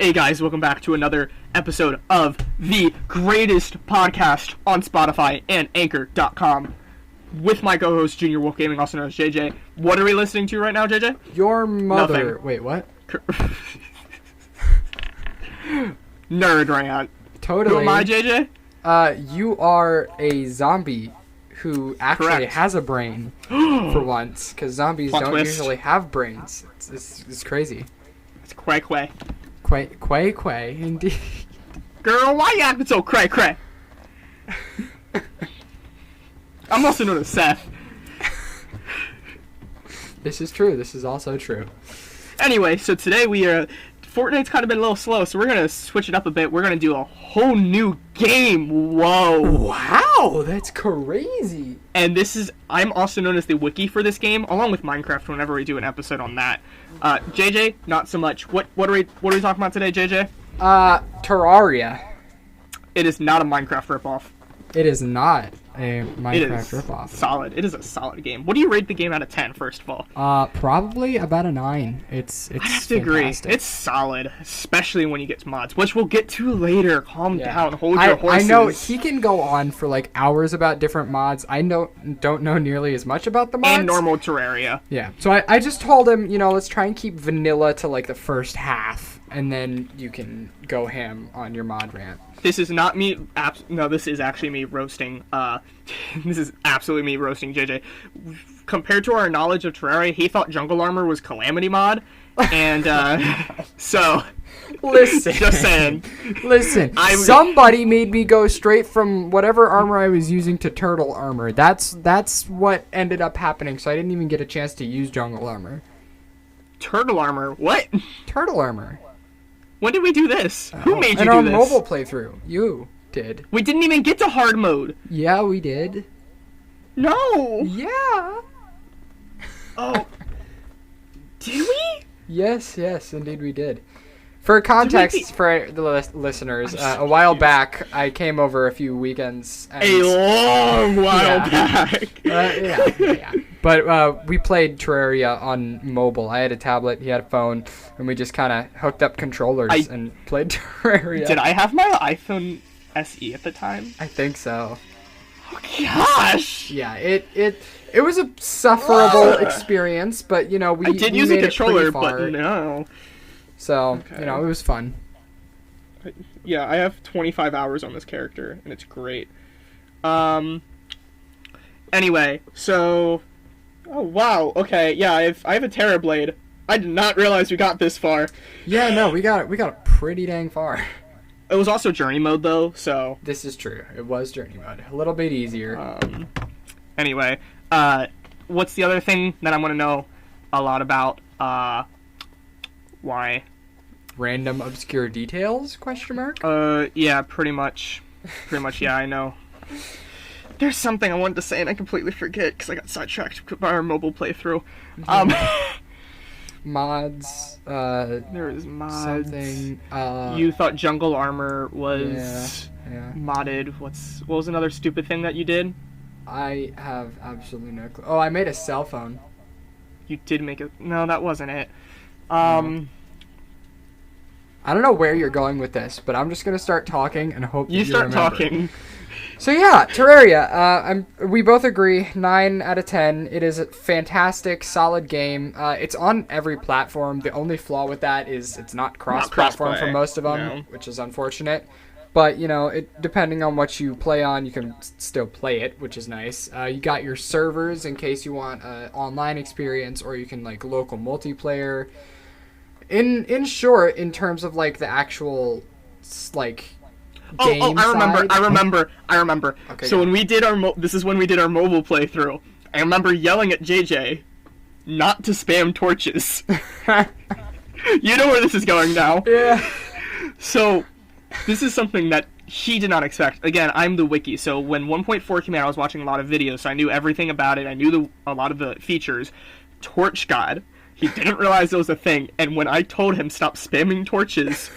Hey guys, welcome back to another episode of the greatest podcast on Spotify and Anchor.com with my co-host Junior Wolf Gaming, also known as JJ. What are we listening to right now, JJ? Your mother. Nothing. Wait, what? Nerd Rant. Totally. Who am I, JJ? You are a zombie who actually Correct. has a brain for once, because zombies Plot don't twist. usually have brains. It's crazy. It's cray cray. Quay, indeed. Girl, why you acting so cray cray? I'm also known as Seth. This is true. This is also true. Anyway, so today Fortnite's kind of been a little slow, so we're going to switch it up a bit. We're going to do a whole new game. Whoa. Wow, that's crazy. And I'm also known as the wiki for this game, along with Minecraft whenever we do an episode on that. JJ, not so much. What are we talking about today, JJ? Terraria. It is not a Minecraft ripoff. It is not a It Minecraft is ripoff. solid. It is a solid game. What do you rate the game out of 10, first of all? Probably about a 9. It's I have to agree. fantastic. It's solid, especially when you get to mods, which we'll get to later. Calm Yeah. down. Hold your I horses. know he can go on for like hours about different mods. I don't know nearly as much about the mods. And normal Terraria. Yeah. So I just told him, let's try and keep vanilla to like the first half, and then you can go ham on your mod rant. This is not me. No, this is actually me roasting. This is absolutely me roasting JJ. Compared to our knowledge of Terraria, he thought Jungle Armor was Calamity mod, and so. Listen. Just saying. Listen. Somebody made me go straight from whatever armor I was using to turtle armor. That's what ended up happening. So I didn't even get a chance to use jungle armor. Turtle Armor. What? Turtle armor. When did we do this? Who made you In do our this? mobile playthrough, you did. We didn't even get to hard mode. Yeah, we did. No. Yeah. Oh. Did we? Yes, indeed we did. For context, for the listeners, a while back, I came over a few weekends. And, A long while back. Yeah. But we played Terraria on mobile. I had a tablet, he had a phone, and we just kind of hooked up controllers and played Terraria. Did I have my iPhone SE at the time? I think so. Oh, gosh. Yeah, it was a sufferable experience, but we I did we use a made it controller, pretty far. but no. So, Okay. it was fun. Yeah, I have 25 hours on this character, and it's great. Anyway, so... Oh, wow, okay, yeah, I have a Terra Blade. I did not realize we got this far. Yeah, no, we got pretty dang far. It was also Journey Mode, though, so... This is true. It was journey mode. A little bit easier. Anyway, what's the other thing that I want to know a lot about? Why? Random obscure details? ? Yeah, pretty much, yeah, I know. There's something I wanted to say and I completely forget because I got sidetracked by our mobile playthrough. Mods. There is mods. Something. You thought Jungle Armor was Yeah. modded. What was another stupid thing that you did? I have absolutely no clue. Oh, I made a cell phone. You did make it. No, that wasn't it. I don't know where you're going with this, but I'm just gonna start talking and hope You that start remember. talking. So yeah, Terraria. We both agree 9 out of 10. It is a fantastic, solid game. It's on every platform. The only flaw with that is it's not cross-platform for cross-play, most of them, no. which is unfortunate. But depending on what you play on, you can still play it, which is nice. You got your servers in case you want an online experience, or you can like local multiplayer. In short, in terms of like the actual like. Game I side. I remember. Okay, so go. when we did this is when we did our mobile playthrough. I remember yelling at JJ not to spam torches. You know where this is going now. Yeah. So this is something that he did not expect. Again, I'm the wiki, so when 1.4 came out, I was watching a lot of videos, so I knew everything about it. I knew a lot of the features. Torch God. He didn't realize it was a thing, and when I told him stop spamming torches,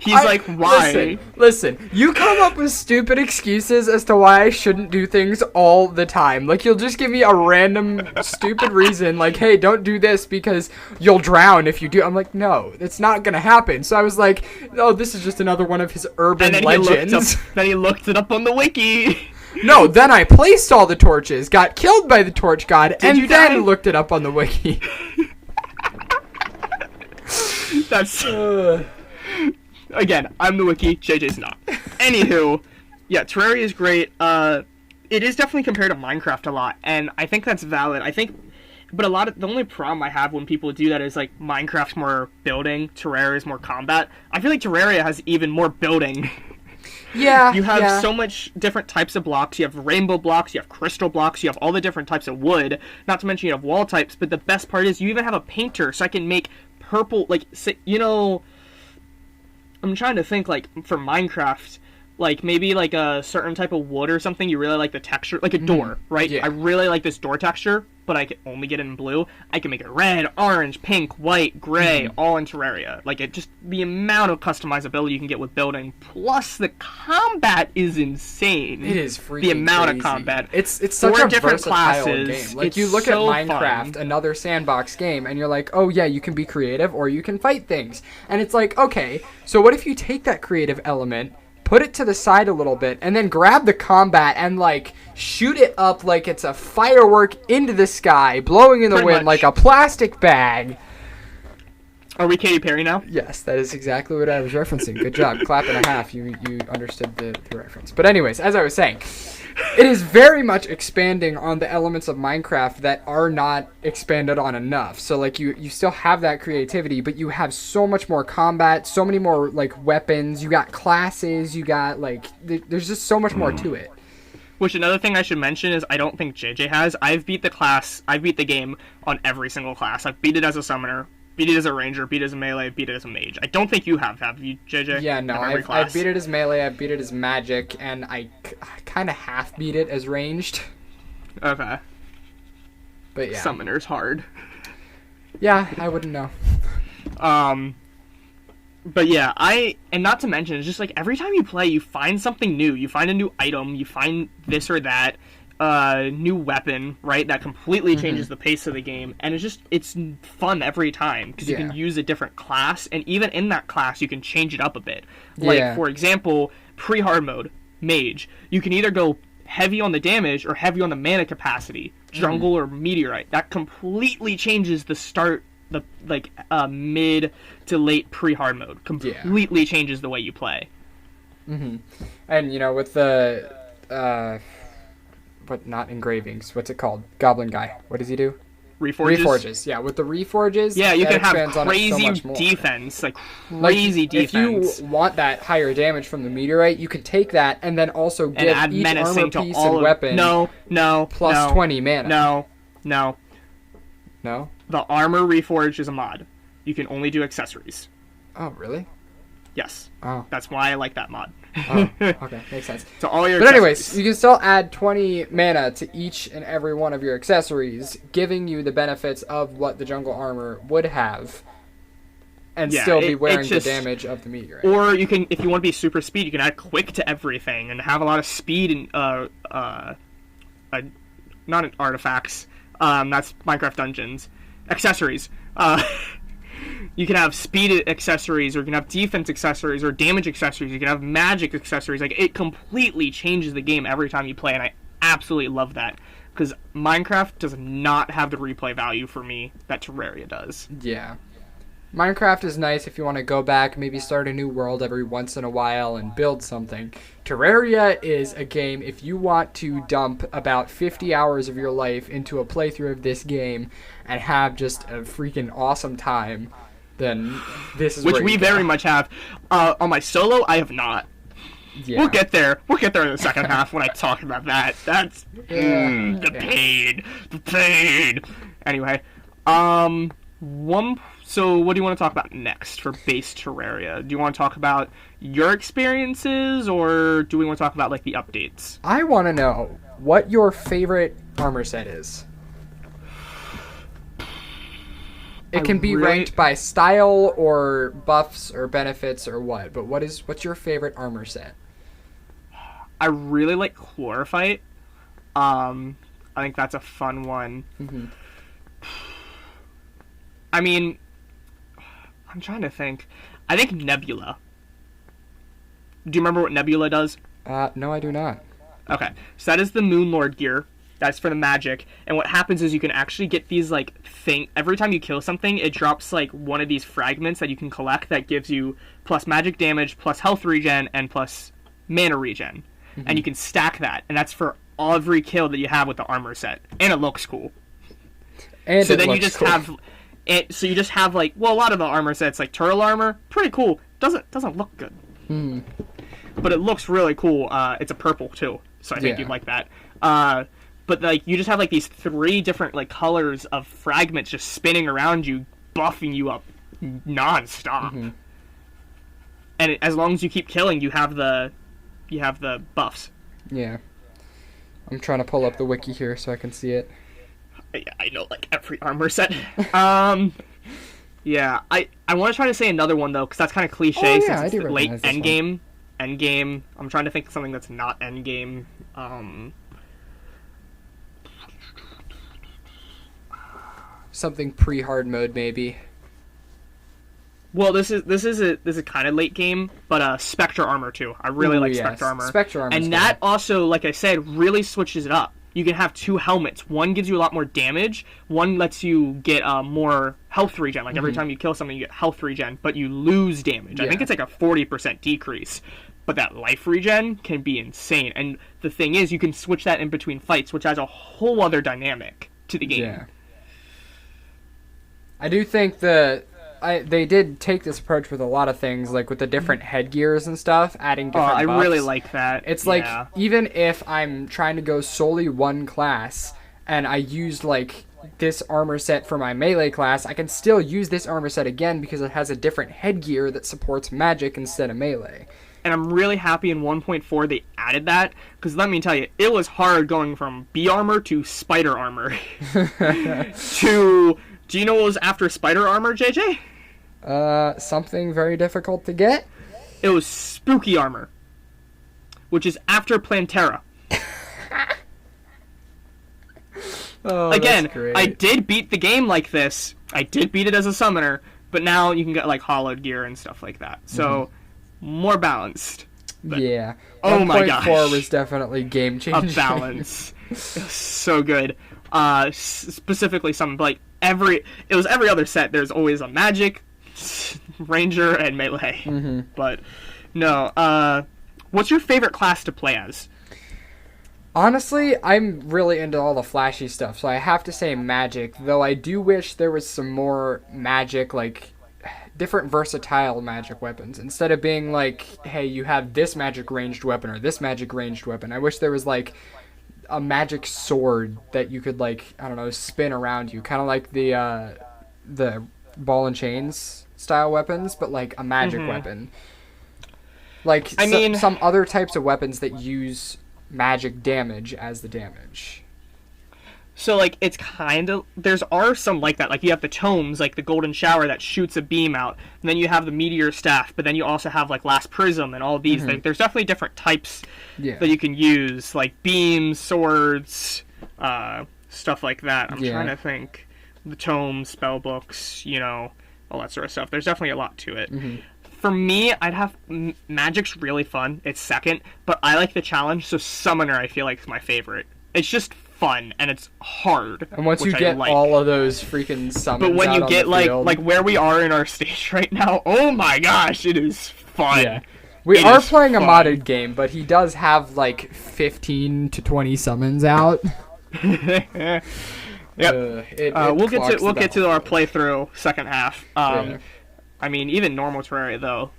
He's like, why? Listen, you come up with stupid excuses as to why I shouldn't do things all the time. Like, you'll just give me a random stupid reason, like, hey, don't do this because you'll drown if you do. I'm like, no, it's not gonna happen. So I was like, oh, this is just another one of his urban legends. Then he looked it up on the wiki. No, then I placed all the torches, got killed by the torch god, and then looked it up on the wiki. That's... Again, I'm the wiki, JJ's not. Anywho, yeah, Terraria is great. It is definitely compared to Minecraft a lot, and I think that's valid. But the only problem I have when people do that is, like, Minecraft's more building, Terraria is more combat. I feel like Terraria has even more building. Yeah, you have so much different types of blocks. You have rainbow blocks, you have crystal blocks, you have all the different types of wood. Not to mention you have wall types, but the best part is you even have a painter, so I can make purple, like, you know... I'm trying to think, like, for Minecraft, like, maybe, like, a certain type of wood or something, you really like the texture, like a door, right? Yeah. I really like this door texture, but I can only get it in blue. I can make it red, orange, pink, white, gray, all in Terraria. Like, the amount of customizability you can get with building, plus the combat is insane. It is freaking the amount crazy. of combat. It's such a different versatile classes. game. Like, you look so at Minecraft, fun. another sandbox game, and you're like, oh yeah, you can be creative or you can fight things. And it's like, okay, so what if you take that creative element, put it to the side a little bit, and then grab the combat and, like, shoot it up like it's a firework into the sky, blowing in the wind like a plastic bag. Are we Katy Perry now? Yes, that is exactly what I was referencing. Good job. Clap and a half. You understood the reference. But anyways, as I was saying, it is very much expanding on the elements of Minecraft that are not expanded on enough. So, like, you still have that creativity, but you have so much more combat, so many more, like, weapons. You got classes. You got, like, there's just so much more to it. Which, another thing I should mention is I don't think JJ has. I've beat the game on every single class. I've beat it as a summoner, beat it as a ranger, beat it as a melee, beat it as a mage. I don't think you have you, JJ? Yeah, no, I've beat it as melee, I've beat it as magic, and I kind of half beat it as ranged. Okay. But yeah. Summoner's hard. Yeah, I wouldn't know. But yeah, and not to mention, it's just like every time you play, you find something new. You find a new item, you find this or that, new weapon, right? That completely changes the pace of the game. And it's fun every time, because you can use a different class, and even in that class, you can change it up a bit. Like, for example, pre-hard mode, mage. You can either go heavy on the damage or heavy on the mana capacity, jungle or meteorite. That completely changes the start, mid to late pre-hard mode. Completely changes the way you play. And, you know, with the but not engravings, what's it called? Goblin guy, what does he do? Reforges. Yeah, with the reforges, yeah, you can have crazy defense, like crazy defense. If you want that higher damage from the meteorite, you can take that and then also give each armor piece and weapon plus 20 mana. No. The armor reforged is a mod. You can only do accessories. Oh, really? Yes. Oh. That's why I like that mod. Oh, okay. Makes sense. So all your But anyways, you can still add 20 mana to each and every one of your accessories, giving you the benefits of what the jungle armor would have, and still be wearing the damage of the meteorite. Or you can, if you want to be super speed, you can add quick to everything and have a lot of speed and not in artifacts. That's Minecraft Dungeons. Accessories. You can have speed accessories, or you can have defense accessories, or damage accessories. You can have magic accessories. Like, it completely changes the game every time you play, and I absolutely love that. Because Minecraft does not have the replay value for me that Terraria does. Yeah. Minecraft is nice if you want to go back, maybe start a new world every once in a while and build something. Terraria is a game, if you want to dump about 50 hours of your life into a playthrough of this game and have just a freaking awesome time, then this is which we very much have. On my solo, I have not. Yeah. We'll get there. We'll get there in the second half when I talk about that. That's the pain. Anyway, so what do you want to talk about next for base Terraria? Do you want to talk about your experiences, or do we want to talk about, like, the updates? I want to know what your favorite armor set is. It can be ranked by style or buffs or benefits or what. But what's your favorite armor set? I really like Chlorophyte. I think that's a fun one. Mm-hmm. I mean, I'm trying to think. I think Nebula. Do you remember what Nebula does? No, I do not. Okay, so that is the Moonlord gear. That's for the magic. And what happens is you can actually get these, like, every time you kill something, it drops, like, one of these fragments that you can collect that gives you plus magic damage, plus health regen, and plus mana regen. Mm-hmm. And you can stack that. And that's for every kill that you have with the armor set. And it looks cool. And so then you just cool. have... So you just have, like... Well, a lot of the armor sets, like turtle armor, pretty cool. Doesn't look good. Hmm. But it looks really cool. It's a purple, too. So I think you'd like that. But, like, you just have, like, these 3 different, like, colors of fragments just spinning around you, buffing you up non-stop. Mm-hmm. And as long as you keep killing, you have the buffs. Yeah. I'm trying to pull up the wiki here so I can see it. I know, like, every armor set. Yeah, I want to try to say another one, though, because that's kind of cliche since it's late endgame. Endgame. I'm trying to think of something that's not endgame. Something pre-hard mode, maybe. Well, this is kind of late game, but Spectre armor too. I really like Spectre armor. Spectre armor, and that also, like I said, really switches it up. You can have 2 helmets. One gives you a lot more damage. One lets you get more health regen. Like every time you kill something, you get health regen, but you lose damage. I think it's like a 40% decrease. But that life regen can be insane. And the thing is, you can switch that in between fights, which adds a whole other dynamic to the game. Yeah. I do think they did take this approach with a lot of things, like with the different headgears and stuff, adding different buffs. I really like that. It's like, even if I'm trying to go solely one class, and I used, like, this armor set for my melee class, I can still use this armor set again because it has a different headgear that supports magic instead of melee. And I'm really happy in 1.4 they added that, because let me tell you, it was hard going from bee armor to spider armor. Do you know what was after spider armor, JJ? Something very difficult to get? It was spooky armor, which is after Plantera. Again, that's great. I did beat the game like this. I did beat it as a summoner, but now you can get, like, hollowed gear and stuff like that. So, more balanced. But, yeah. Oh my gosh. 1.4 was definitely game-changing. A balance. It was so good. Specifically some, like, every other set. There's always a magic, ranger, and melee. Mm-hmm. But, no. What's your favorite class to play as? Honestly, I'm really into all the flashy stuff, so I have to say magic, though I do wish there was some more magic, like, different versatile magic weapons. Instead of being like, hey, you have this magic ranged weapon or this magic ranged weapon, I wish there was, like, a magic sword that you could, like, I don't know, spin around you, kind of like the ball and chains style weapons, but like a magic weapon. Like, some other types of weapons that use magic damage as the damage. So, like, it's kind of... Are some like that. Like, you have the tomes, like the Golden Shower that shoots a beam out. And then you have the Meteor Staff, but then you also have, like, Last Prism and all these. Mm-hmm. There's definitely different types that you can use. Like, beams, swords, stuff like that. I'm trying to think. The tomes, spell books, all that sort of stuff. There's definitely a lot to it. Mm-hmm. For me, I'd have... Magic's really fun. It's second. But I like the challenge, so Summoner, I feel like, is my favorite. It's just fun, and it's hard. And once you get all of those freaking summons, but when you get like where we are in our stage right now, oh my gosh, it is fun. Yeah. We are playing a modded game, but he does have like 15 to 20 summons out. Yep. We'll get to our playthrough second half. I mean, even normal Terraria though,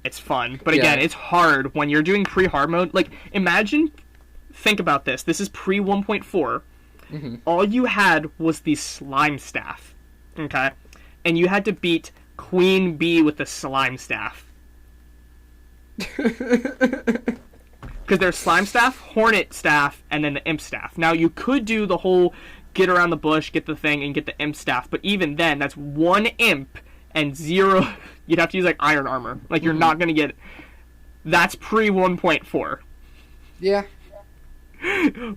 it's fun. But again, it's hard when you're doing pre-hard mode. Like, think about this. This is pre 1.4. Mm-hmm. All you had was the slime staff, okay, and you had to beat Queen Bee with the slime staff. Because there's slime staff, hornet staff, and then the imp staff. Now, you could do the whole get around the bush, get the thing, and get the imp staff. But even then, that's 1 imp and 0. You'd have to use like iron armor. Like you're not gonna get. That's pre 1.4. Yeah.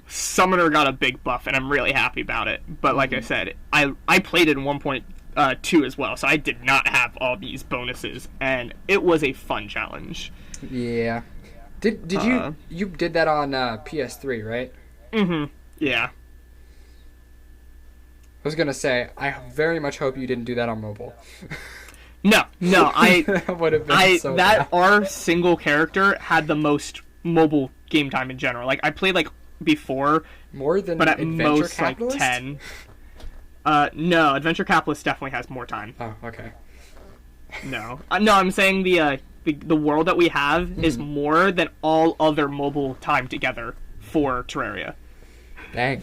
Summoner got a big buff, and I'm really happy about it. But like I said, I played it in 1.2 as well, so I did not have all these bonuses, and it was a fun challenge. Yeah. Did you did that on PS3, right? Mm-hmm. Yeah. I was gonna say, I very much hope you didn't do that on mobile. No, That would have been so bad. Our single character had the most mobile game time in general. Like I played like before, more than but at Adventure most Capitalist? like 10. No, Adventure Capitalist definitely has more time. Oh, okay. No, I'm saying the world that we have is more than all other mobile time together for Terraria. Dang.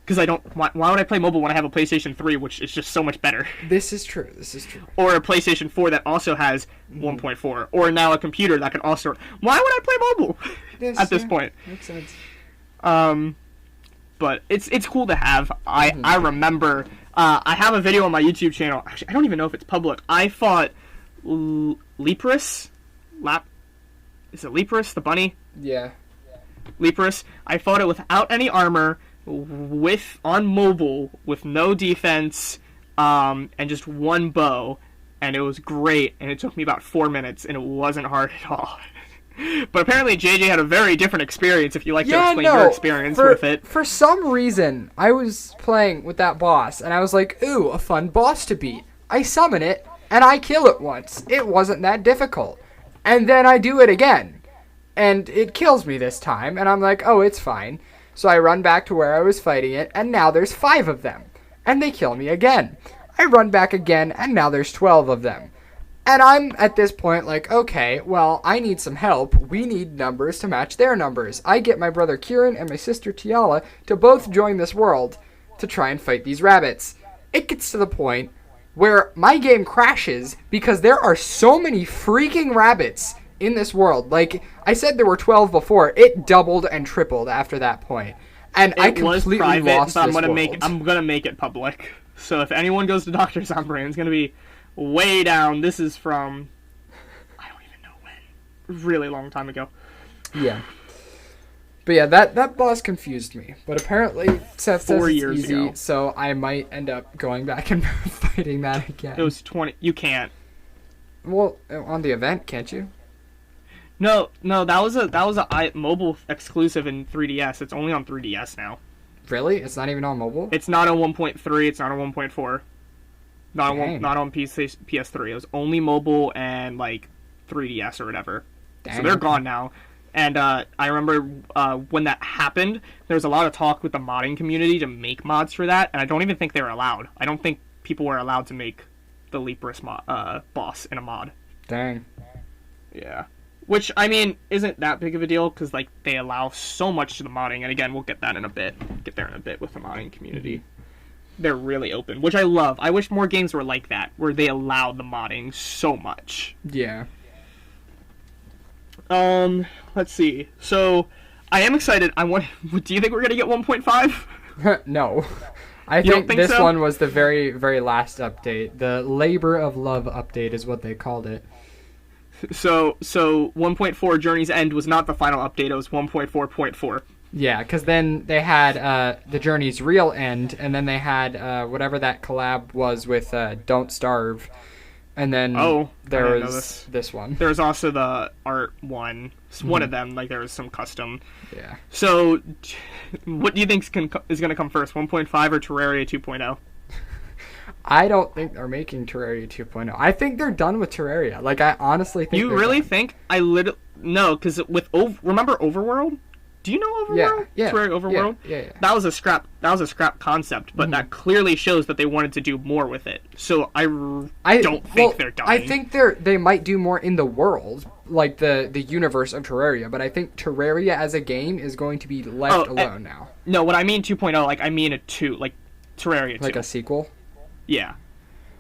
Because I don't. Why would I play mobile when I have a PlayStation 3, which is just so much better? This is true. Or a PlayStation 4 that also has 1.4, or now a computer that can also. Why would I play mobile at this point? Makes sense. But it's cool to have. I remember. I have a video on my YouTube channel. Actually, I don't even know if it's public. I fought Leprous. Is it Leprous the bunny? Yeah. Leprous. I fought it without any armor, on mobile with no defense, and just 1 bow, and it was great. And it took me about 4 minutes, and it wasn't hard at all. But apparently JJ had a very different experience. If you like to explain your experience with it. For some reason, I was playing with that boss, and I was like, ooh, a fun boss to beat. I summon it, and I kill it once. It wasn't that difficult. And then I do it again, and it kills me this time, and I'm like, oh, it's fine. So I run back to where I was fighting it, and now there's 5 of them. And they kill me again. I run back again, and now there's 12 of them. And I'm, at this point, like, okay, well, I need some help. We need numbers to match their numbers. I get my brother Kieran and my sister Tiala to both join this world to try and fight these rabbits. It gets to the point where my game crashes because there are so many freaking rabbits in this world. Like, I said there were 12 before. It doubled and tripled after that point. And I completely lost this world. I'm gonna make it public. So if anyone goes to Dr. Zombrain, it's gonna be way down. This is from, I don't even know when. Really long time ago. Yeah. But yeah, that boss confused me. But apparently Seth says 4 it's years easy, ago. so I might end up going back and fighting that again. It was 20. You can't. Well, on the event, can't you? No, that was a mobile exclusive in 3DS. It's only on 3DS now. Really? It's not even on mobile? It's not on 1.3. It's not on 1.4. Not on PS3. It was only mobile and like 3DS or whatever. Dang. So they're gone now. And I remember when that happened, there was a lot of talk with the modding community to make mods for that, and I don't even think they were allowed. I don't think people were allowed to make the Leprous boss in a mod. Dang. Yeah. Which, I mean, isn't that big of a deal, because like they allow so much to the modding, and again, we'll get there in a bit with the modding community. They're really open, which I love. I wish more games were like that, where they allow the modding so much. Yeah. Let's see. So, I am excited. Do you think we're gonna get 1.5? No. I think this one was the very, very last update. The Labor of Love update is what they called it. So 1.4 Journey's End was not the final update. It was 1.4.4. Yeah, because then they had the Journey's Real End, and then they had whatever that collab was with Don't Starve, and then there was this one. There was also the art one. One of them, like there was some custom. Yeah. So, what do you think is going to come first, 1.5 or Terraria 2.0? I don't think they're making Terraria 2.0. I think they're done with Terraria. Like, I honestly think You really think? No, because remember Overworld? Do you know Overworld? Yeah. Terraria Overworld? Yeah. That was a scrap concept, but that clearly shows that they wanted to do more with it. So I don't think they're done. I think they might do more in the world, like the universe of Terraria, but I think Terraria as a game is going to be left alone now. No, when I mean 2.0, like I mean a 2, like Terraria 2. Like a sequel? Yeah.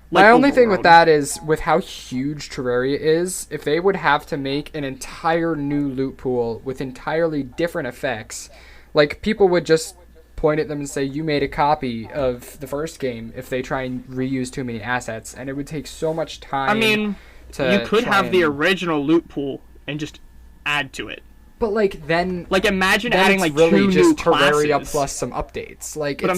My only thing with that is, with how huge Terraria is, if they would have to make an entire new loot pool with entirely different effects, like, people would just point at them and say, you made a copy of the first game if they try and reuse too many assets. And it would take so much time. I mean, you could have the original loot pool and just add to it. But, like, then... Like, imagine adding, like, really two just new Terraria classes. plus some updates. Like, But I'm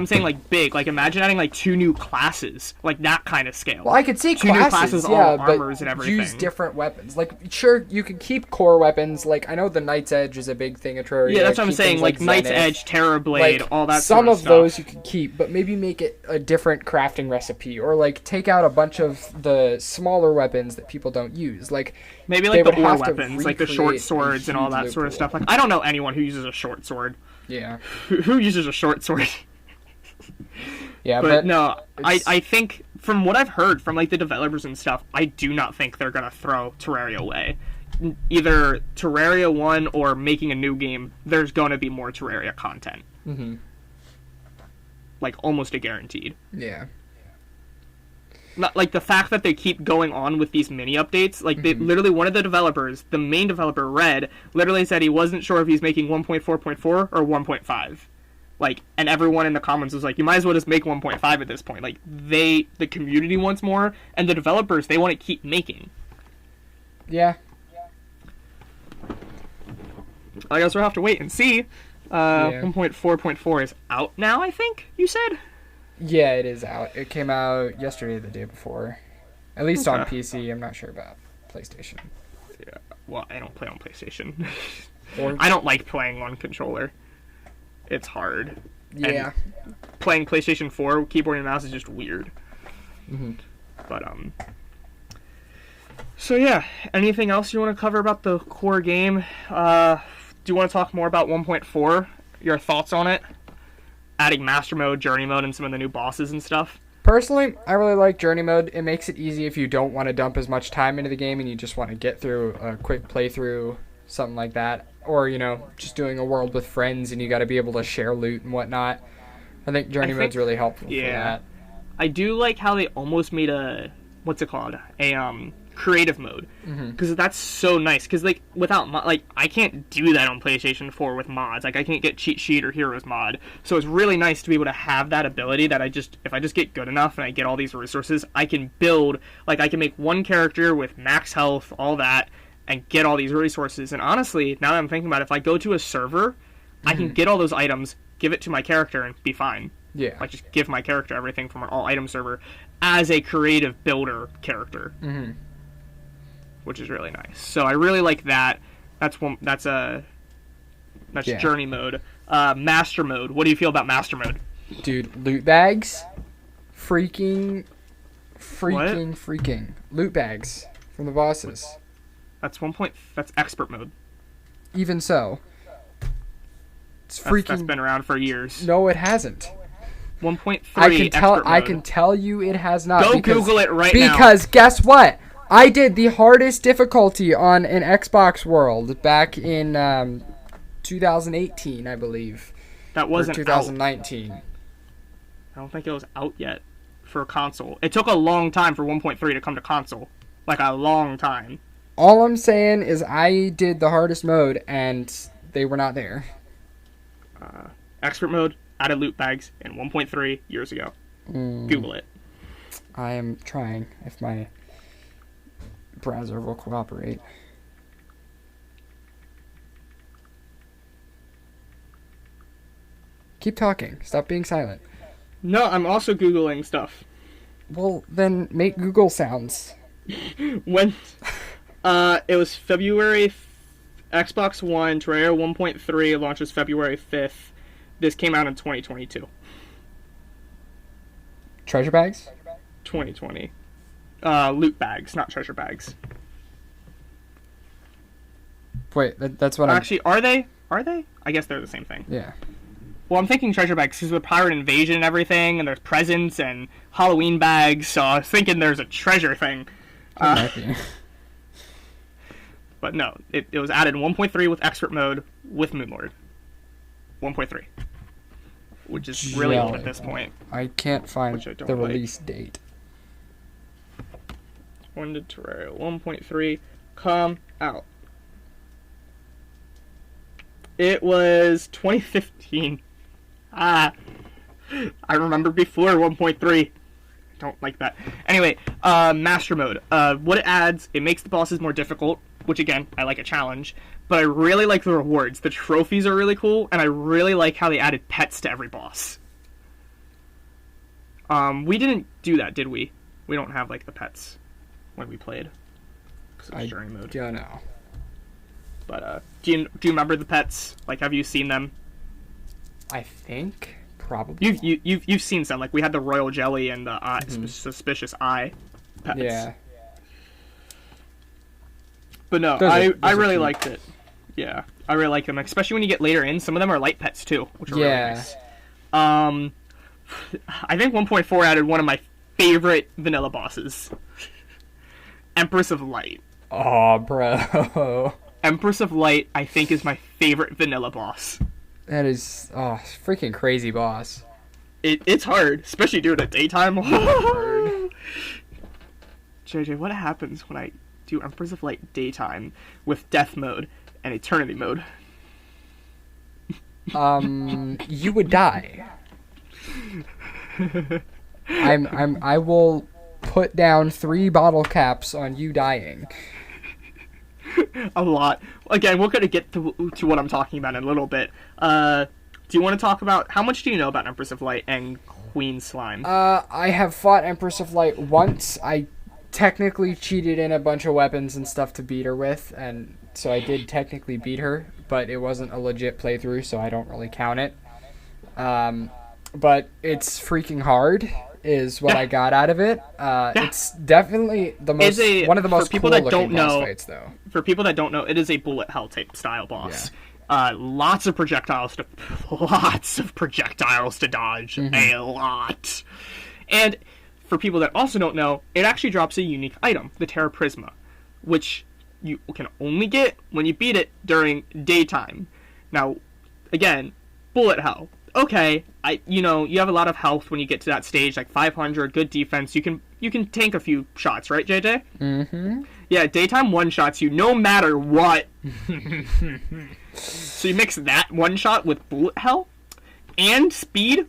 saying, like, big. Like, imagine adding, like, 2 new classes. Like, that kind of scale. Well, I could see two new classes, yeah, all but armors and everything. use different weapons. Like, sure, you could keep core weapons. Like, I know the Knight's Edge is a big thing at Terraria. Yeah, that's what I'm Keep saying. things Like, Knight's Zenith. Edge, Terror Blade, Like, all that some sort of of stuff. those you could keep, but maybe make it a different crafting recipe. Or, like, take out a bunch of the smaller weapons that people don't use. Like, maybe, they like, the would ore have to weapons, like the short recreate a swords and all huge that loot sort of pool. stuff. Like, I don't know anyone who uses a short sword. Yeah. Who uses a short sword? Yeah, But no, it's- I think from what I've heard from like the developers and stuff, I do not think they're gonna throw Terraria away. Either Terraria 1 or making a new game, there's gonna be more Terraria content. Mm-hmm. Like almost a guaranteed. Yeah. Not like the fact that they keep going on with these mini updates. Like they literally, one of the developers, the main developer, Red, literally said he wasn't sure if he's making 1.4.4 or 1.5. Like, and everyone in the comments was like, you might as well just make 1.5 at this point. Like, the community wants more, and the developers, they want to keep making. Yeah. I guess we'll have to wait and see. Yeah. 1.4.4 is out now, I think, you said? Yeah, it is out. It came out yesterday or the day before. At least on Okay. PC. I'm not sure about PlayStation. Yeah. Well, I don't play on PlayStation. Or I don't like playing on controller. It's hard. yeah. And playing PlayStation 4 keyboard and mouse is just weird. Mm-hmm. But so yeah, anything else you want to cover about the core game? Do you want to talk more about 1.4? Your thoughts on it? Adding master mode, journey mode, and some of the new bosses and stuff. Personally, I really like journey mode. It makes it easy if you don't want to dump as much time into the game and you just want to get through a quick playthrough, something like that. Or, you know, just doing a world with friends and you got to be able to share loot and whatnot. I think journey mode's really helpful for that. I do like how they almost made a, what's it called? A creative mode. Because that's so nice. Because, like, without, like, I can't do that on PlayStation 4 with mods. Like, I can't get Cheat Sheet or Heroes mod. So it's really nice to be able to have that ability that if I just get good enough and I get all these resources, I can build, like, I can make one character with max health, all that, and get all these resources. And honestly, now that I'm thinking about it, if I go to a server, I can get all those items, give it to my character, and be fine. Yeah. Like, just give my character everything from an all-item server as a creative builder character. Mm-hmm. Which is really nice. So I really like that. That's journey mode. Master mode. What do you feel about master mode? Dude, loot bags? Freaking. Loot bags from the bosses. That's that's expert mode. Even so. It's That's freaking. been around for years. No, it hasn't. 1.3 I can tell you it has not. Go Google it right now. Because guess what? I did the hardest difficulty on an Xbox World back in 2018, I believe. That wasn't or 2019. out. I don't think it was out yet for a console. It took a long time for 1.3 to come to console. Like a long time. All I'm saying is I did the hardest mode and they were not there. Expert mode, added loot bags in 1.3 years ago. Google it. I am trying, if my browser will cooperate. Keep talking. Stop being silent. No, I'm also Googling stuff. Well, then make Google sounds. When it was February, Xbox One, Terraria 1.3 launches February 5th. This came out in 2022. Treasure bags? 2020. Loot bags, not treasure bags. Wait, that's what I'm... Actually, are they? Are they? I guess they're the same thing. Yeah. Well, I'm thinking treasure bags because with Pirate Invasion and everything, and there's presents and Halloween bags, so I was thinking there's a treasure thing. Might be. But no, it was added in 1.3 with expert mode with Moonlord. 1.3. Which is really old at this point. I can't find Which I don't the like. release date. When did Terraria 1.3 come out? It was 2015. I remember before 1.3. Don't like that. Anyway, Master Mode. What it adds, it makes the bosses more difficult, which again, I like a challenge, but I really like the rewards. The trophies are really cool, and I really like how they added pets to every boss. We didn't do that, did we? We don't have, like, the pets when we played. Because it was during mode. I don't know. But, do you remember the pets? Like, have you seen them? I think probably. You've seen some. Like, we had the royal jelly and the suspicious eye pets. Yeah. But no, I really liked it. Yeah, I really like them, especially when you get later in. Some of them are light pets too, which are really nice. I think 1.4 added one of my favorite vanilla bosses, Empress of Light. Oh, bro. Empress of Light, I think, is my favorite vanilla boss. That is, freaking crazy boss. It's hard, especially during the daytime. JJ, what happens when I do Empress of Light daytime with Death Mode and Eternity Mode? You would die. I will put down 3 bottle caps on you dying. A lot. Again, we're gonna get to what I'm talking about in a little bit. Do you want to talk about how much do you know about Empress of Light and Queen Slime? I have fought Empress of Light once. I technically cheated in a bunch of weapons and stuff to beat her with, and so I did technically beat her, but it wasn't a legit playthrough, so I don't really count it. But it's freaking hard, is what I got out of it. It's definitely the most one of the most cool looking boss fights, though. For people that don't know, it is a bullet hell type style boss. Yeah. Lots of projectiles to dodge. A lot. And for people that also don't know, it actually drops a unique item, the Terra Prisma, which you can only get when you beat it during daytime. Now, again, bullet hell. Okay, you have a lot of health when you get to that stage, like 500, good defense. You can tank a few shots, right, JJ? Mm-hmm. Yeah, daytime one-shots you no matter what. So you mix that one-shot with bullet hell and speed.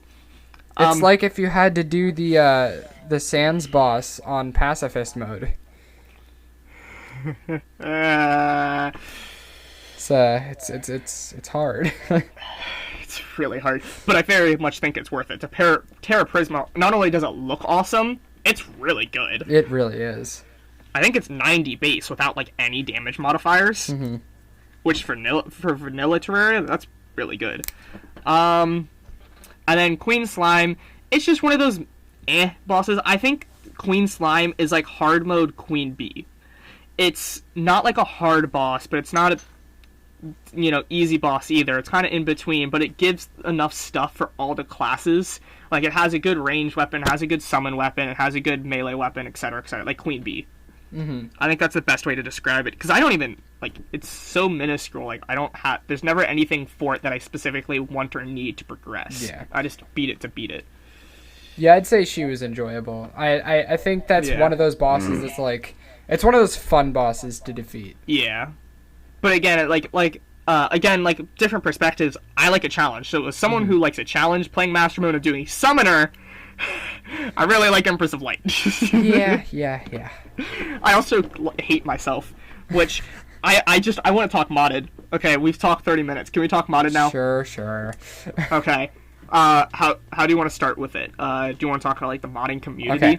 It's like if you had to do the Sands boss on pacifist mode. It's hard. It's really hard, but I very much think it's worth it. Terra Prisma, not only does it look awesome, it's really good. It really is. I think it's 90 base without like any damage modifiers, which for vanilla Terraria, that's really good. And then Queen Slime, it's just one of those bosses. I think Queen Slime is like hard mode Queen Bee. It's not like a hard boss, but it's not a easy boss either. It's kind of in between, but it gives enough stuff for all the classes. Like, it has a good range weapon, it has a good summon weapon, it has a good melee weapon, etc., like Queen Bee. I think that's the best way to describe it, because I don't even, it's so minuscule, there's never anything for it that I specifically want or need to progress. Yeah. I just beat it to beat it. Yeah, I'd say she was enjoyable. I think that's one of those bosses that's it's one of those fun bosses to defeat. Yeah. But again, different perspectives. I like a challenge. So as someone who likes a challenge, playing Master Mode and doing Summoner, I really like Empress of Light. Yeah. I also hate myself, which I want to talk modded. Okay, we've talked 30 minutes. Can we talk modded now? Sure. Okay. How do you want to start with it? Do you want to talk about the modding community? Okay,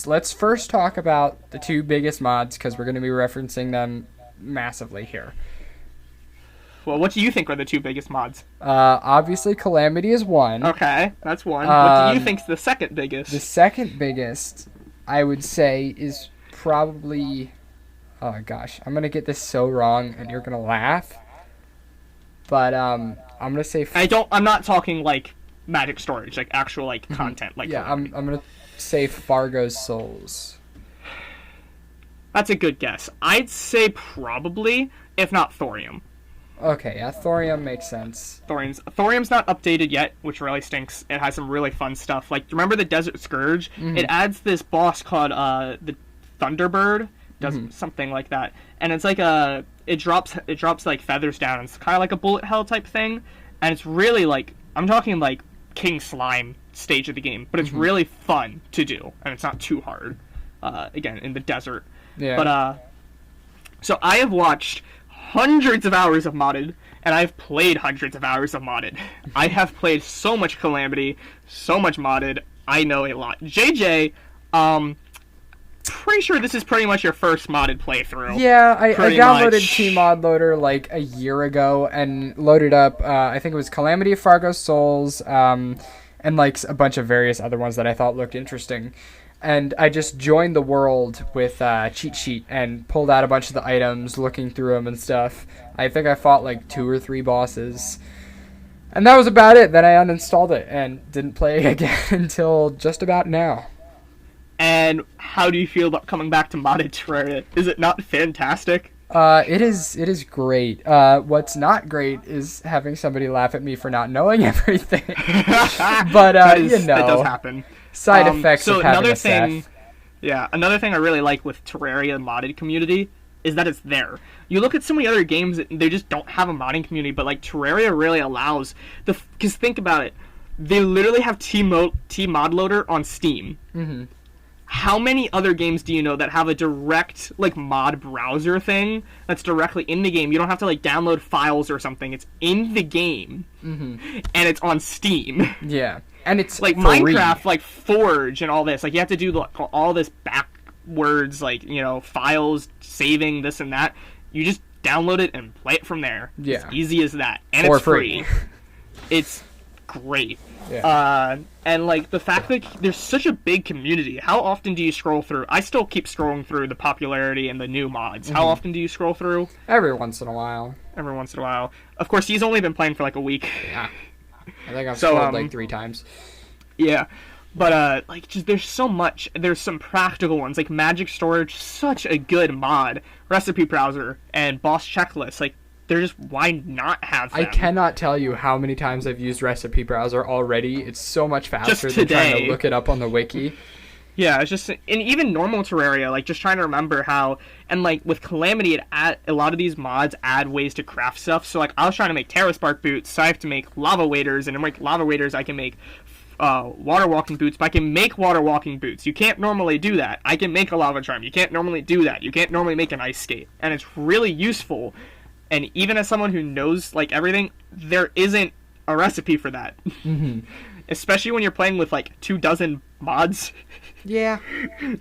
let's first talk about the 2 biggest mods, because we're going to be referencing them massively here. Well, what do you think are the 2 biggest mods? Obviously Calamity is one. Okay, that's one. What do you think's the second biggest? The second biggest, I would say, is probably... Oh gosh, I'm gonna get this so wrong, and you're gonna laugh. But I'm gonna say... I'm not talking magic storage, actual content. I'm gonna say Fargo's Souls. That's a good guess. I'd say probably, if not Thorium. Okay, yeah, Thorium makes sense. Thorium's not updated yet, which really stinks. It has some really fun stuff. Remember the Desert Scourge? It adds this boss called the Thunderbird. Does something like that. And it's like a it drops like feathers down. It's kind of like a bullet hell type thing, and it's really like, I'm talking like King Slime stage of the game, but it's really fun to do, and it's not too hard. Again, in the desert. Yeah. But so I have watched hundreds of hours of modded, and I've played hundreds of hours of modded. I have played so much Calamity, so much modded. I know a lot. JJ, pretty sure this is pretty much your first modded playthrough. Yeah, I downloaded Tmod Loader like a year ago and loaded up, I think it was Calamity, Fargo Souls, and like a bunch of various other ones that I thought looked interesting. And I just joined the world with cheat sheet and pulled out a bunch of the items, looking through them and stuff. I think I fought like 2 or 3 bosses. And that was about it. Then I uninstalled it and didn't play again until just about now. And how do you feel about coming back to modded Terraria? Is it not fantastic? It is great. What's not great is having somebody laugh at me for not knowing everything. But that does happen. Side effects of having another a thing, Seth. Yeah, another thing I really like with Terraria modded community is that it's there. You look at so many other games that they just don't have a modding community, but like Terraria really allows because think about it, they literally have Tmod Loader on Steam. Mm-hmm. How many other games do you know that have a direct like mod browser thing that's directly in the game? You don't have to like download files or something. It's in the game, and it's on Steam. Yeah, and it's like free. Minecraft, like Forge and all this. Like you have to do like, all this backwards, like files, saving this and that. You just download it and play it from there. Yeah, it's easy as that, and for it's free. It's great. Yeah. And like the fact that there's such a big community. How often do you scroll through? I still keep scrolling through the popularity and the new mods. How often do you scroll through? Every once in a while. Every once in a while. Of course, he's only been playing for like a week. Yeah. I think I've scrolled like 3 times. Yeah. But there's so much. There's some practical ones like Magic Storage, such a good mod. Recipe Browser and Boss Checklist. Like they're just, why not have them? I cannot tell you how many times I've used Recipe Browser already. It's so much faster than trying to look it up on the wiki. Yeah, it's just, and even normal Terraria, like just trying to remember how, and like with Calamity, a lot of these mods add ways to craft stuff. So like I was trying to make Terra Spark boots, so I have to make lava waders, and in like lava waders I can make water walking boots, but I can make water walking boots. You can't normally do that. I can make a lava charm. You can't normally do that. You can't normally make an ice skate, and it's really useful. And even as someone who knows like everything, there isn't a recipe for that. Especially when you're playing with like 24 mods. Yeah.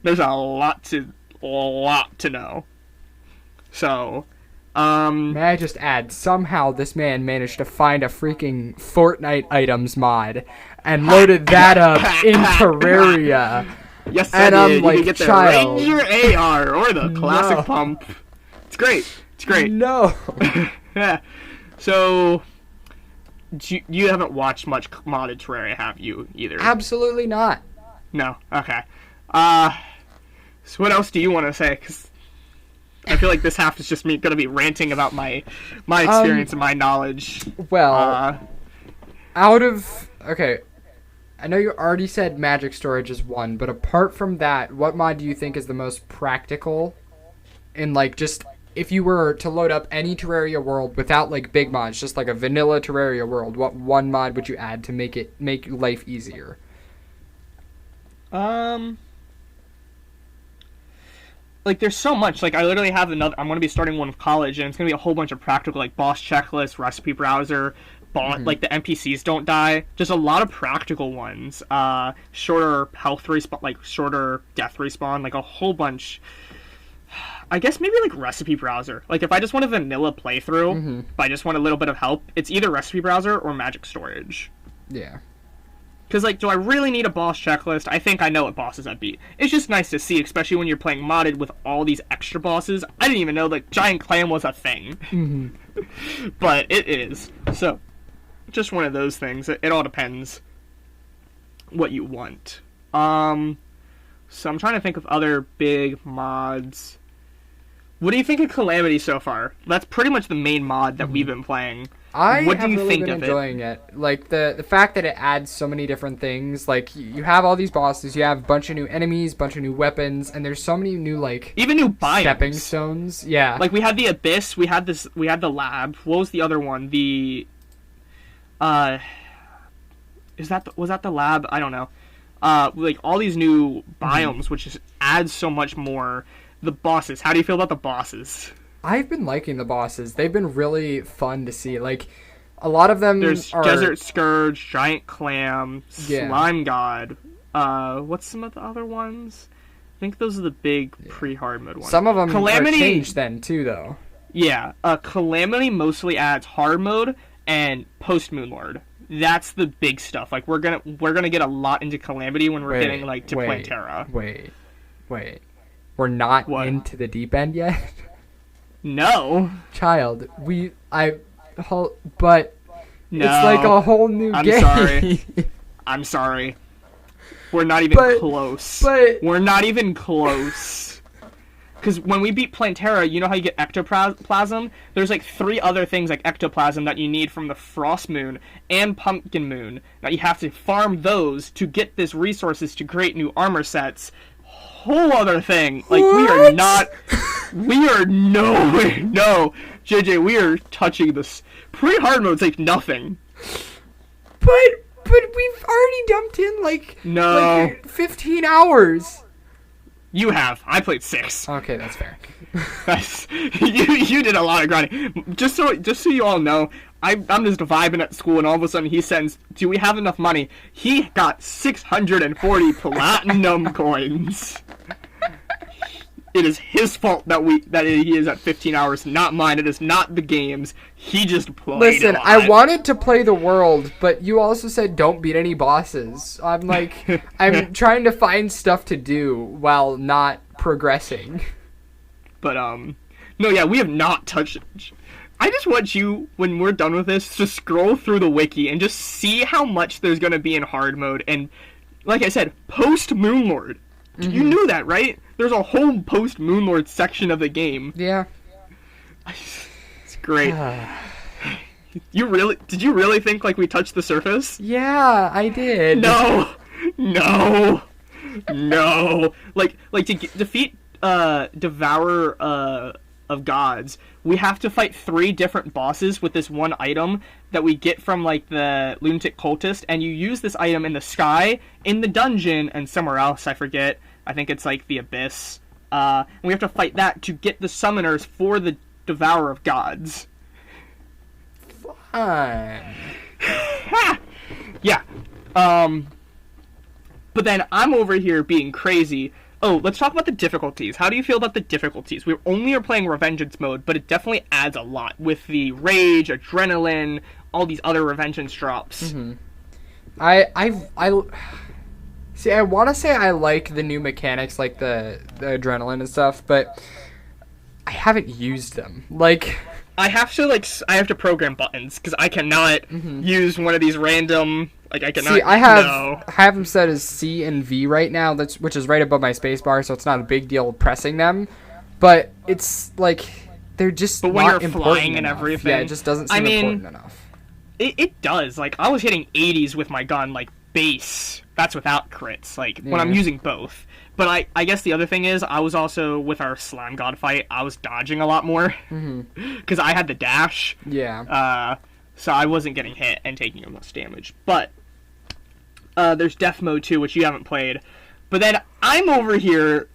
There's a lot to know. So, may I just add, somehow this man managed to find a freaking Fortnite items mod and loaded that up in Terraria. Yes, and I I'm did. like, you can get the child. Ranger AR or the classic pump. It's great. It's great. No. Yeah. So, you haven't watched much modded Terraria, have you, either? Absolutely not. No? Okay. So what else do you want to say? Because I feel like this half is just me going to be ranting about my experience and my knowledge. Well, okay, I know you already said Magic Storage is one, but apart from that, what mod do you think is the most practical? In like just, if you were to load up any Terraria world without like big mods, just like a vanilla Terraria world, what one mod would you add to make life easier? Like there's so much. Like I literally have I'm going to be starting one with college, and it's going to be a whole bunch of practical, like boss checklist, recipe browser, like the NPCs don't die. Just a lot of practical ones. Shorter health respawn, like shorter death respawn, like a whole bunch. I guess maybe like recipe browser. Like if I just want a vanilla playthrough, but I just want a little bit of help, it's either recipe browser or Magic Storage. Yeah. Because, like, do I really need a boss checklist? I think I know what bosses I'd beat. It's just nice to see, especially when you're playing modded with all these extra bosses. I didn't even know that Giant Clam was a thing. But it is. So, just one of those things. It all depends what you want. So I'm trying to think of other big mods. What do you think of Calamity so far? That's pretty much the main mod that we've been playing. What do you really think been of enjoying it. Like the fact that it adds so many different things. Like you have all these bosses, you have a bunch of new enemies, bunch of new weapons, and there's so many new like even new biomes. Stepping stones. Yeah. Like we had the abyss, we had the lab. What was the other one? Was that the lab? I don't know. Like all these new biomes, which just adds so much more. The bosses. How do you feel about the bosses? I've been liking the bosses. They've been really fun to see. Like, a lot of them There's are... Desert Scourge, Giant Clam, Slime God. What's some of the other ones? I think those are the big pre-hard mode ones. Some of them Calamity, are changed then, too, though. Yeah. Calamity mostly adds hard mode and post-Moonlord. That's the big stuff. Like, we're gonna get a lot into Calamity when we're getting, like, to Plantera. Wait. We're not into the deep end yet? No. Child, but No. it's like a whole new game. I'm sorry. We're not even close. We're not even close. Because when we beat Plantera, you know how you get ectoplasm? There's like 3 other things like ectoplasm that you need from the Frost Moon and Pumpkin Moon. Now you have to farm those to get this resources to create new armor sets. Whole other thing. Like, what? We are nowhere. No, JJ, we are touching this. Pre-hard mode's like nothing. But we've already dumped in like 15 hours. You have. I played 6. Okay, that's fair. You did a lot of grinding. Just so you all know, I'm just vibing at school, and all of a sudden he sends, "Do we have enough money?" He got 640 platinum coins. It is his fault that he is at 15 hours, not mine. It is not the games. He just played. Listen, a lot. I wanted to play the world, but you also said don't beat any bosses. I'm like, I'm trying to find stuff to do while not progressing. But no, yeah, we have not touched. I just want you, when we're done with this, to scroll through the wiki and just see how much there's gonna be in hard mode. And like I said, post Moonlord. Mm-hmm. You knew that, right? There's a whole post Moonlord section of the game. Yeah. It's great. Did you really think like we touched the surface? Yeah, I did. No. Like to defeat Devourer of Gods, we have to fight 3 different bosses with this one item that we get from like the lunatic cultist, and you use this item in the sky, in the dungeon, and somewhere else, I forget. I think it's like the abyss. And we have to fight that to get the summoners for the Devourer of Gods. Fun. Yeah. But then I'm over here being crazy. Oh, let's talk about the difficulties. How do you feel about the difficulties? We only are playing Revengeance mode, but it definitely adds a lot with the rage, adrenaline, all these other Revengeance drops. Mm-hmm. I see. I want to say I like the new mechanics, like the adrenaline and stuff, but I haven't used them. Like, I have to program buttons because I cannot use one of these random. Like, I cannot. See, I have them set as C and V right now. Which is right above my spacebar, so it's not a big deal pressing them. But it's like they're just but when not you're important flying and enough. everything, yeah, it just doesn't seem important enough. It does. Like, I was hitting 80s with my gun, like base. That's without crits. Like when I'm using both. But I guess the other thing is, I was also, with our Slime God fight, I was dodging a lot more. Because I had the dash. Yeah. So I wasn't getting hit and taking as much damage. But there's Death Mode too, which you haven't played. But then I'm over here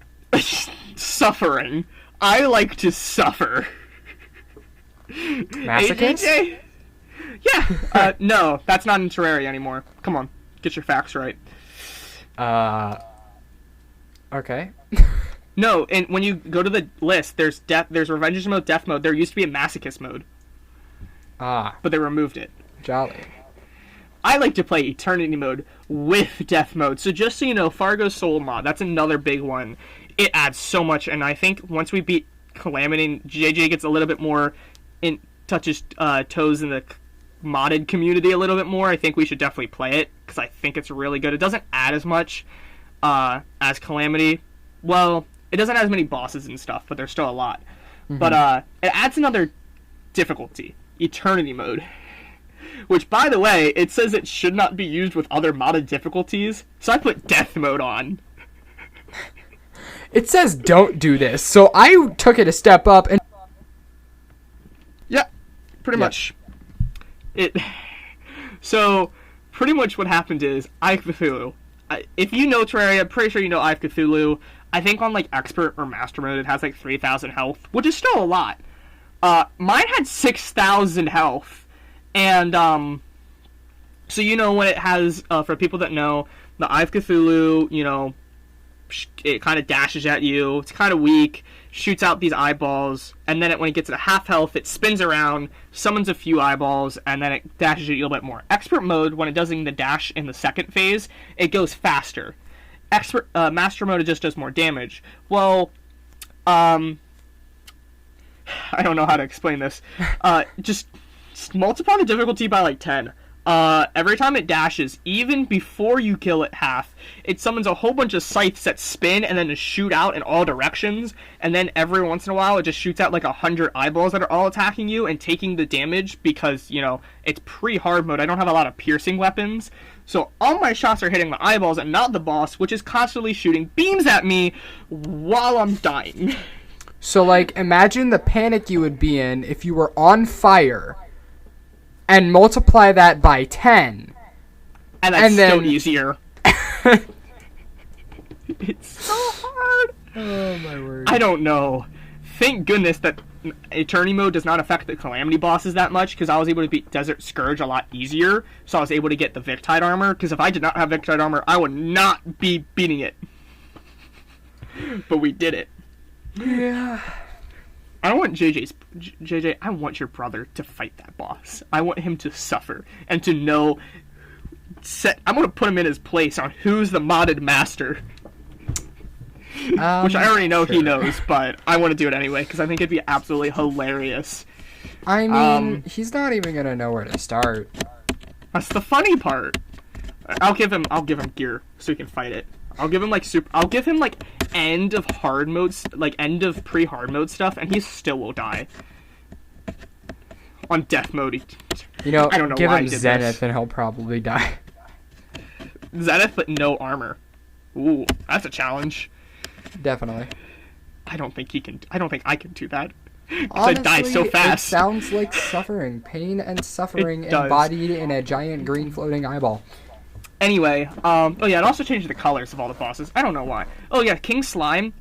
suffering. I like to suffer. Masochist? Hey, yeah. No, that's not in Terraria anymore. Come on, get your facts right. Okay. No, and when you go to the list, there's Revengeance mode, Death mode. There used to be a Masochist mode. But they removed it. Jolly. I like to play Eternity mode with Death mode. So just so you know, Fargo Soul mod, that's another big one. It adds so much, and I think once we beat Calamity, JJ gets a little bit more touches toes in the modded community a little bit more. I think we should definitely play it because I think it's really good. It doesn't add as much as Calamity. Well, it doesn't have as many bosses and stuff, but there's still a lot. But it adds another difficulty, Eternity mode. Which, by the way, it says it should not be used with other modded difficulties, so I put death mode on. It says don't do this, so I took it a step up and... Yeah, pretty much. So, pretty much what happened is, Eye of Cthulhu. If you know Terraria, I'm pretty sure you know Eye of Cthulhu. I think on, like, Expert or Master Mode, it has, like, 3,000 health, which is still a lot. Mine had 6,000 health, and, so you know when it has, for people that know, the Eye of Cthulhu, you know, it kind of dashes at you, it's kind of weak, shoots out these eyeballs, and then when it gets to half health, it spins around, summons a few eyeballs, and then it dashes at you a little bit more. Expert mode, when it does the dash in the second phase, it goes faster. Master mode, it just does more damage. Well, I don't know how to explain this. Just multiply the difficulty by like 10. Every time it dashes, even before you kill it half, it summons a whole bunch of scythes that spin and then just shoot out in all directions, and then every once in a while it just shoots out like 100 eyeballs that are all attacking you and taking the damage because, you know, it's pre-hard mode. I don't have a lot of piercing weapons, so all my shots are hitting the eyeballs and not the boss, which is constantly shooting beams at me while I'm dying. So, like, imagine the panic you would be in if you were on fire and multiply that by 10. And that's still easier. It's so hard. Oh, my word. I don't know. Thank goodness that Eternity mode does not affect the Calamity bosses that much, because I was able to beat Desert Scourge a lot easier, so I was able to get the Victide armor, because if I did not have Victide armor, I would not be beating it. But we did it. Yeah. I don't want JJ, I want your brother to fight that boss. I want him to suffer and to know. I'm going to put him in his place on who's the modded master. Which I already know he knows, but I want to do it anyway because I think it'd be absolutely hilarious. I mean, he's not even going to know where to start. That's the funny part. I'll give him gear so he can fight it. I'll give him like end of hard modes, like end of pre-hard mode stuff, and he still will die. On death mode, you know, I don't know give why him he did Zenith this. and he'll probably die. Zenith but no armor. Ooh, that's a challenge. Definitely. I don't think I can do that. Honestly, I die so fast. It sounds like suffering, pain and suffering embodied in a giant green floating eyeball. Anyway, oh yeah, it also changed the colors of all the bosses. I don't know why. Oh yeah, King Slime,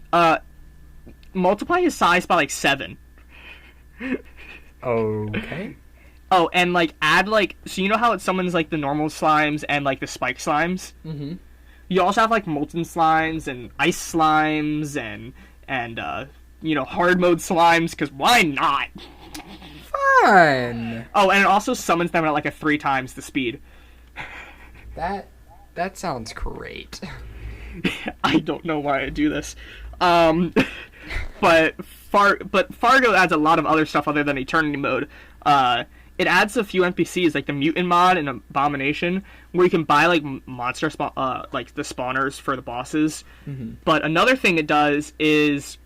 multiply his size by like 7. Okay. Oh, and like add like, so you know how it summons like the normal slimes and like the spike slimes? Mm-hmm. You also have like molten slimes and ice slimes and you know, hard mode slimes, because why not? Fun! Oh, and it also summons them at like 3 times the speed. That sounds great. I don't know why I do this. But Fargo adds a lot of other stuff other than Eternity mode. It adds a few NPCs like the Mutant mod and Abomination, where you can buy like monster like the spawners for the bosses. Mm-hmm. But another thing it does is,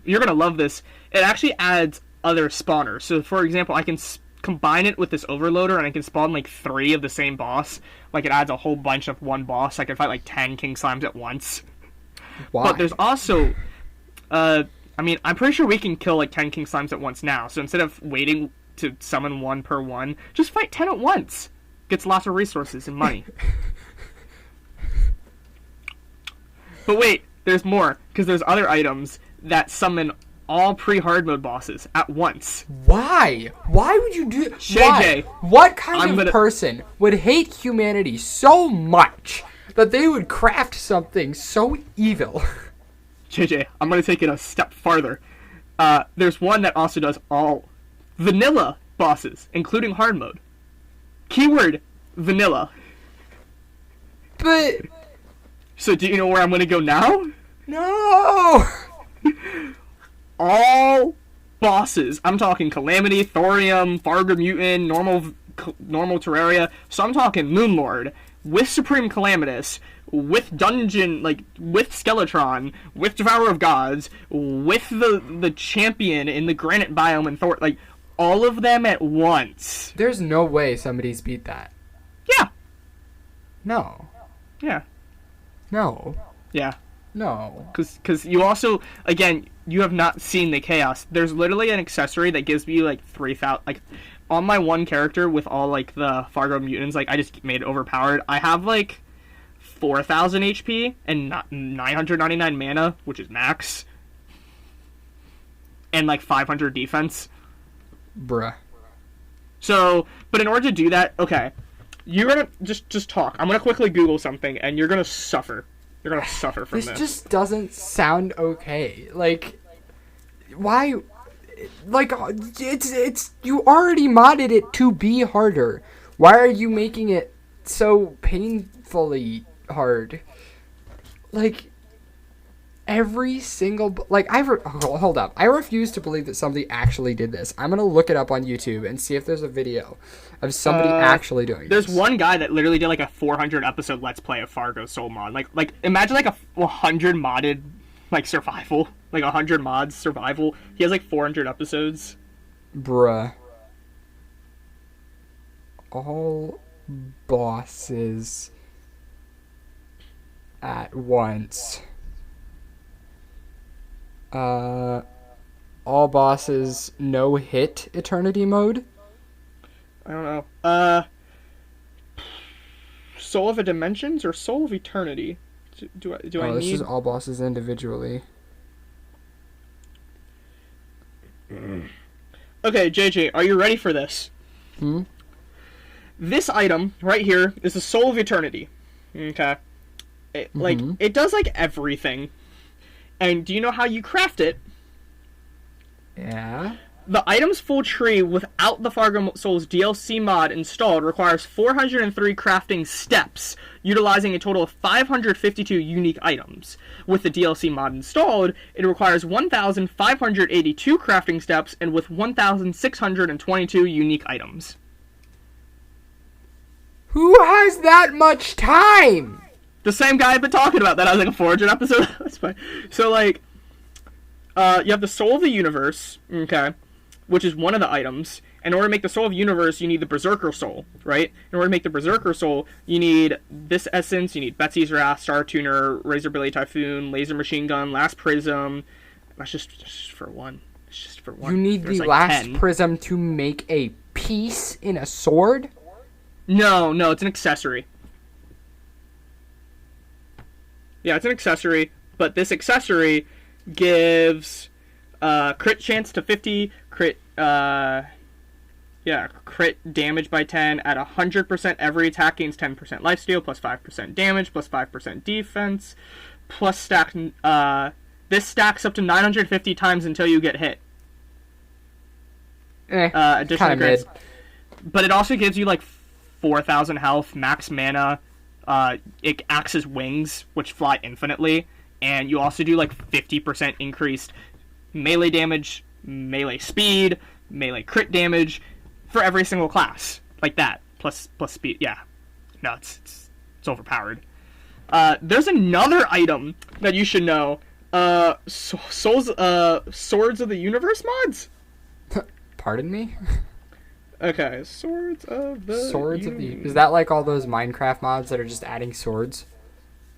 you're gonna love this, it actually adds other spawners. So for example, I can combine it with this overloader and I can spawn like 3 of the same boss. Like it adds a whole bunch of one boss. I can fight like 10 King Slimes at once. Why? But there's also I mean, I'm pretty sure we can kill like 10 King Slimes at once now. So instead of waiting to summon 1 per one, just fight 10 at once. Gets lots of resources and money. But wait, there's more, because there's other items that summon all pre-hard mode bosses at once. Why? Why would you do that? JJ, what kind of person would hate humanity so much that they would craft something so evil? JJ, I'm going to take it a step farther. There's one that also does all vanilla bosses, including hard mode. Keyword, vanilla. But... So do you know where I'm going to go now? No! All bosses. I'm talking Calamity, Thorium, Fargo Mutant, normal Terraria. So I'm talking Moonlord, with Supreme Calamitus, with Dungeon, like, with Skeletron, with Devourer of Gods, with the champion in the Granite biome and like, all of them at once. There's no way somebody's beat that. Yeah. No. Yeah. No. Yeah. No. Because you also, again, you have not seen the chaos. There's literally an accessory that gives you, like, 3,000, like, on my one character with all, like, the Fargo mutants, like, I just made it overpowered. I have, like, 4,000 HP and 999 mana, which is max. And, like, 500 defense. Bruh. So, but in order to do that, okay, you're gonna, just talk. I'm gonna quickly Google something, and you're gonna suffer. You're gonna suffer from this. This just doesn't sound okay. Like, why? Like, it's you already modded it to be harder. Why are you making it so painfully hard? Like, every single hold up. I refuse to believe that somebody actually did this. I'm gonna look it up on YouTube and see if there's a video of somebody actually doing There's this. one guy that literally did like a 400 episode Let's Play of Fargo Soul Mod. Like imagine like a 100 modded like survival, like 100 mods survival. He has like 400 episodes. Bruh. All bosses at once. All bosses no hit eternity mode. I don't know. Soul of a Dimensions or Soul of Eternity? Do I This need? is all bosses individually. Okay, JJ, are you ready for this? Hmm? This item right here is the Soul of Eternity. Okay. Like, it does, like, everything. And do you know how you craft it? Yeah. The item's full tree without the Fargo Souls DLC mod installed requires 403 crafting steps, utilizing a total of 552 unique items. With the DLC mod installed, it requires 1,582 crafting steps and with 1,622 unique items. Who has that much time? The same guy I've been talking about that has like a 400 episode. That's fine. So like, you have the Soul of the Universe, okay, which is one of the items. In order to make the Soul of the Universe, you need the Berserker Soul, right? In order to make the Berserker Soul, you need this essence, you need Betsy's Wrath, Star Tuner, Razor Blade Typhoon, Laser Machine Gun, Last Prism. That's just for one. It's just for one. You need There's the like last 10. prism to make a piece in a sword? No, it's an accessory. Yeah, it's an accessory, but this accessory gives crit chance to 50, crit damage by 10 at 100%. Every attack gains 10% lifesteal, plus 5% damage, plus 5% defense, plus stack. This stacks up to 950 times until you get hit. Additional crits. But it also gives you like 4,000 health, max mana. It acts as wings, which fly infinitely, and you also do like 50% increased melee damage, melee speed, melee crit damage for every single class, like that. Plus speed. Yeah, no, it's overpowered. There's another item that you should know. Swords of the Universe mods. Pardon me? Okay, Swords of the Is that like all those Minecraft mods that are just adding swords?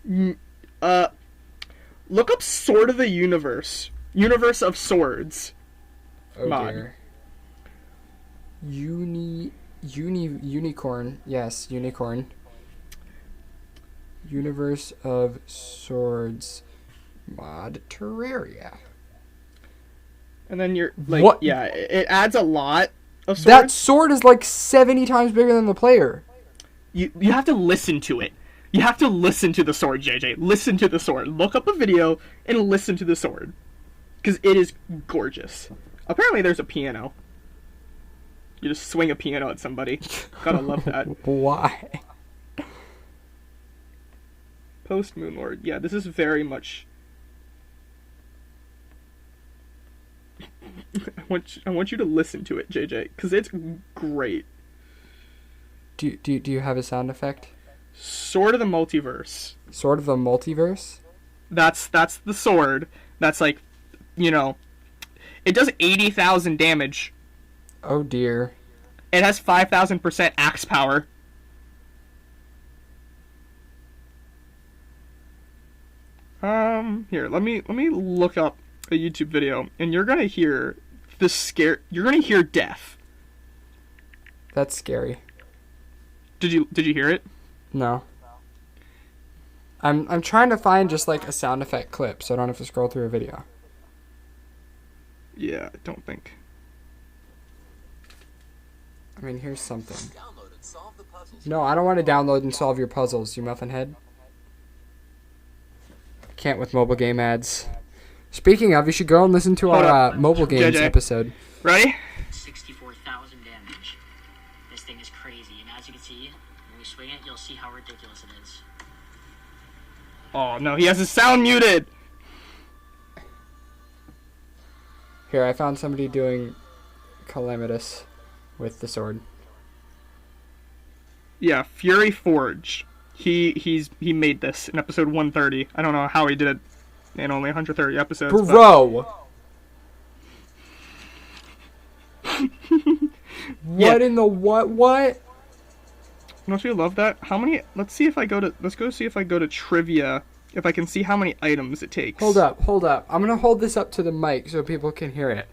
Look up Sword of the Universe. Universe of Swords. Oh mod. dear. Unicorn. Yes, unicorn. Universe of Swords mod Terraria. And then you're like, What? yeah, it adds a lot of swords. That sword is like 70 times bigger than the player. You have to listen to it. You have to listen to the sword, JJ. Listen to the sword. Look up a video and listen to the sword. Because it is gorgeous. Apparently there's a piano. You just swing a piano at somebody. Gotta love that. Why? Post Moonlord. Yeah, this is very much... I want you to listen to it, JJ, because it's great. Do you have a sound effect? Sword of the Multiverse. Sword of the Multiverse? That's the sword. That's like, you know, it does 80,000 damage. Oh dear. It has 5,000% axe power. Here, let me look up a YouTube video, and you're gonna hear you're gonna hear death. That's scary. Did you hear it? No. I'm trying to find just like a sound effect clip so I don't have to scroll through a video. Yeah, I don't think. I mean, here's something. No, I don't want to download and solve your puzzles, you muffin head. Can't with mobile game ads. Speaking of, you should go and listen to our mobile games episode. Ready? 64,000 damage. This thing is crazy, and as you can see, when we swing it, you'll see how ridiculous it is. Oh no, he has his sound muted! Here, I found somebody doing Calamitus with the sword. Yeah, Fury Forge. He made this in episode 130. I don't know how he did it in only 130 episodes. Bro! What in the what? Don't you love that? How many? Let's go see if I go to trivia, if I can see how many items it takes. Hold up. I'm gonna hold this up to the mic so people can hear it.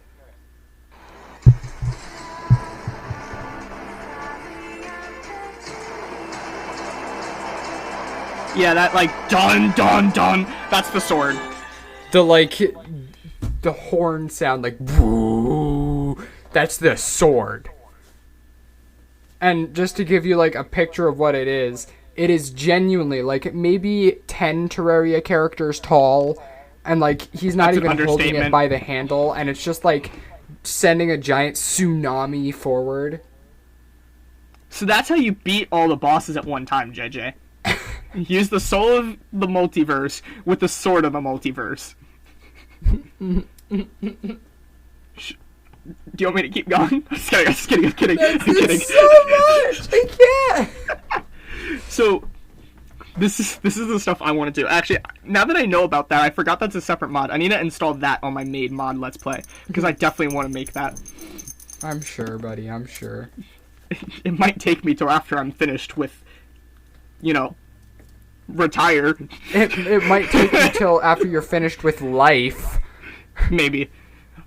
Yeah, that like dun dun dun. That's the sword. The horn sound like woo. That's the sword. And just to give you like a picture of what it is genuinely like maybe 10 Terraria characters tall, and like he's not even holding it by the handle, and it's just like sending a giant tsunami forward. So that's how you beat all the bosses at one time, JJ. Use the soul of the multiverse with the sword of the multiverse. Do you want me to keep going? I'm just kidding. That's so much! I can't! So, this is the stuff I want to do. Actually, now that I know about that, I forgot that's a separate mod. I need to install that on my made mod Let's Play, because I definitely want to make that. I'm sure, buddy, I'm sure. It might take me till after I'm finished with, retire. It might take you till after you're finished with life. Maybe.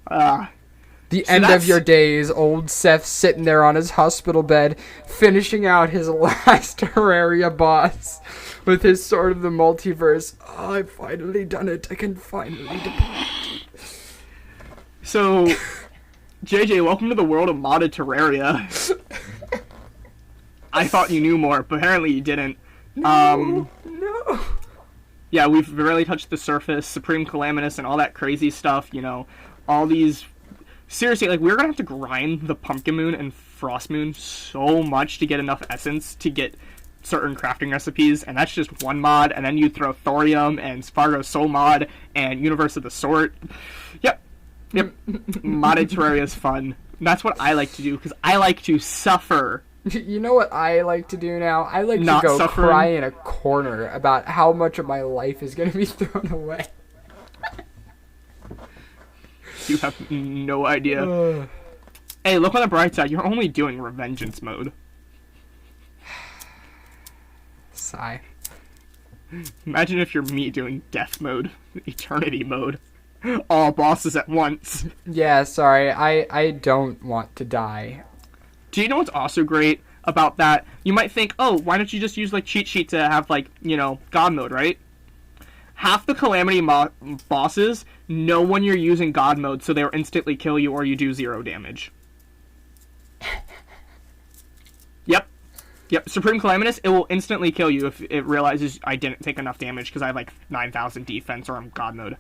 The end of your days, old Seth sitting there on his hospital bed, finishing out his last Terraria boss with his Sword of the Multiverse. Oh, I've finally done it. I can finally depart. So, JJ, welcome to the world of modded Terraria. I thought you knew more, but apparently you didn't. No. Yeah, we've barely touched the surface. Supreme Calamitus and all that crazy stuff, all these... Seriously, like, we're gonna have to grind the Pumpkin Moon and Frost Moon so much to get enough essence to get certain crafting recipes, and that's just one mod, and then you throw Thorium and Fargo Soul mod and Universe of the Sword. Yep. Modded Terraria is fun. That's what I like to do, because I like to suffer. You know what I like to do now? I like Not to go suffering. cry in a corner about how much of my life is going to be thrown away. You have no idea. Hey, look on the bright side. You're only doing Revengeance mode. Sigh. Imagine if you're me doing Death mode, Eternity mode. All bosses at once. Yeah, sorry. I don't want to die. Do you know what's also great about that? You might think, oh, why don't you just use, like, cheat sheet to have, like, God mode, right? Half the Calamity bosses know when you're using God mode, so they'll instantly kill you or you do 0 damage. Yep. Supreme Calamitus, it will instantly kill you if it realizes I didn't take enough damage because I have, like, 9,000 defense or I'm God mode.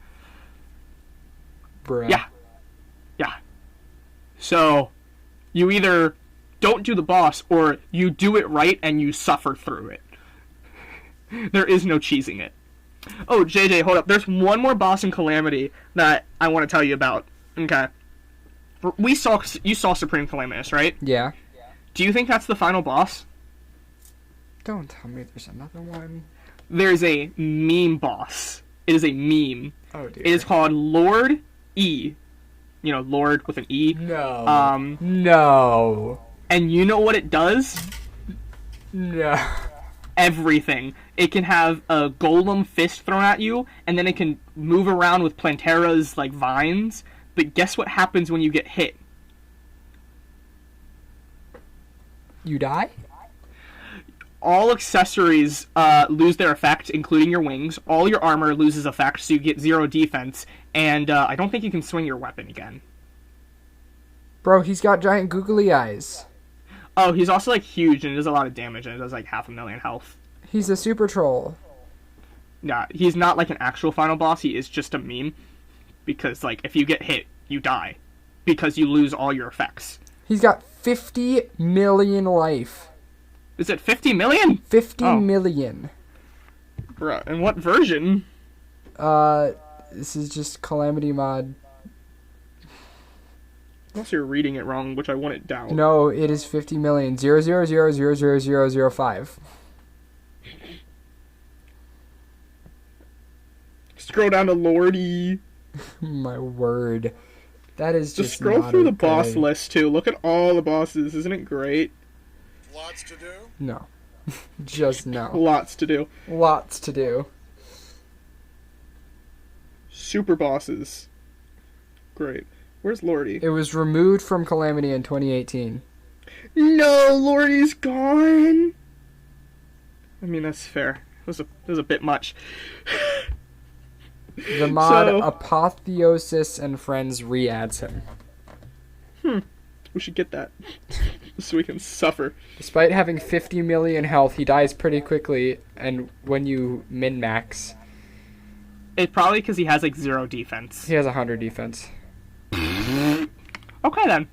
Bruh. Yeah. So, you either don't do the boss, or you do it right and you suffer through it. There is no cheesing it. Oh, JJ, hold up. There's one more boss in Calamity that I want to tell you about. Okay. You saw Supreme Calamitus, right? Yeah. Do you think that's the final boss? Don't tell me there's another one. There's a meme boss. It is a meme. Oh, dear. It is called Lord E. Lord with an E. No. No. And you know what it does? No. Everything. It can have a golem fist thrown at you, and then it can move around with Plantera's, like, vines. But guess what happens when you get hit? You die? All accessories lose their effect, including your wings. All your armor loses effect, so you get 0 defense. And I don't think you can swing your weapon again. Bro, he's got giant googly eyes. Oh, he's also, like, huge, and does a lot of damage, and it does, like, 500,000 health. He's a super troll. Yeah, he's not, like, an actual final boss. He is just a meme. Because, like, if you get hit, you die. Because you lose all your effects. He's got 50 million life. Is it 50 million? 50 million. Bruh, and what version? This is just Calamity mod. Unless you're reading it wrong, which I wouldn't doubt. No, it is 50 million. 0000005. Scroll down to Lordy. My word. That is just scroll not through the okay. boss list, too. Look at all the bosses. Isn't it great? Lots to do? No. Just no. Lots to do. Lots to do. Super bosses. Great. Where's Lordy? It was removed from Calamity in 2018. No, Lordy's gone. I mean, that's fair. It was a bit much. The mod Apotheosis and Friends re-adds him. We should get that. So we can suffer. Despite having 50 million health, he dies pretty quickly, and when you min-max... It's probably because he has, like, 0 defense. He has 100 defense. Okay, then.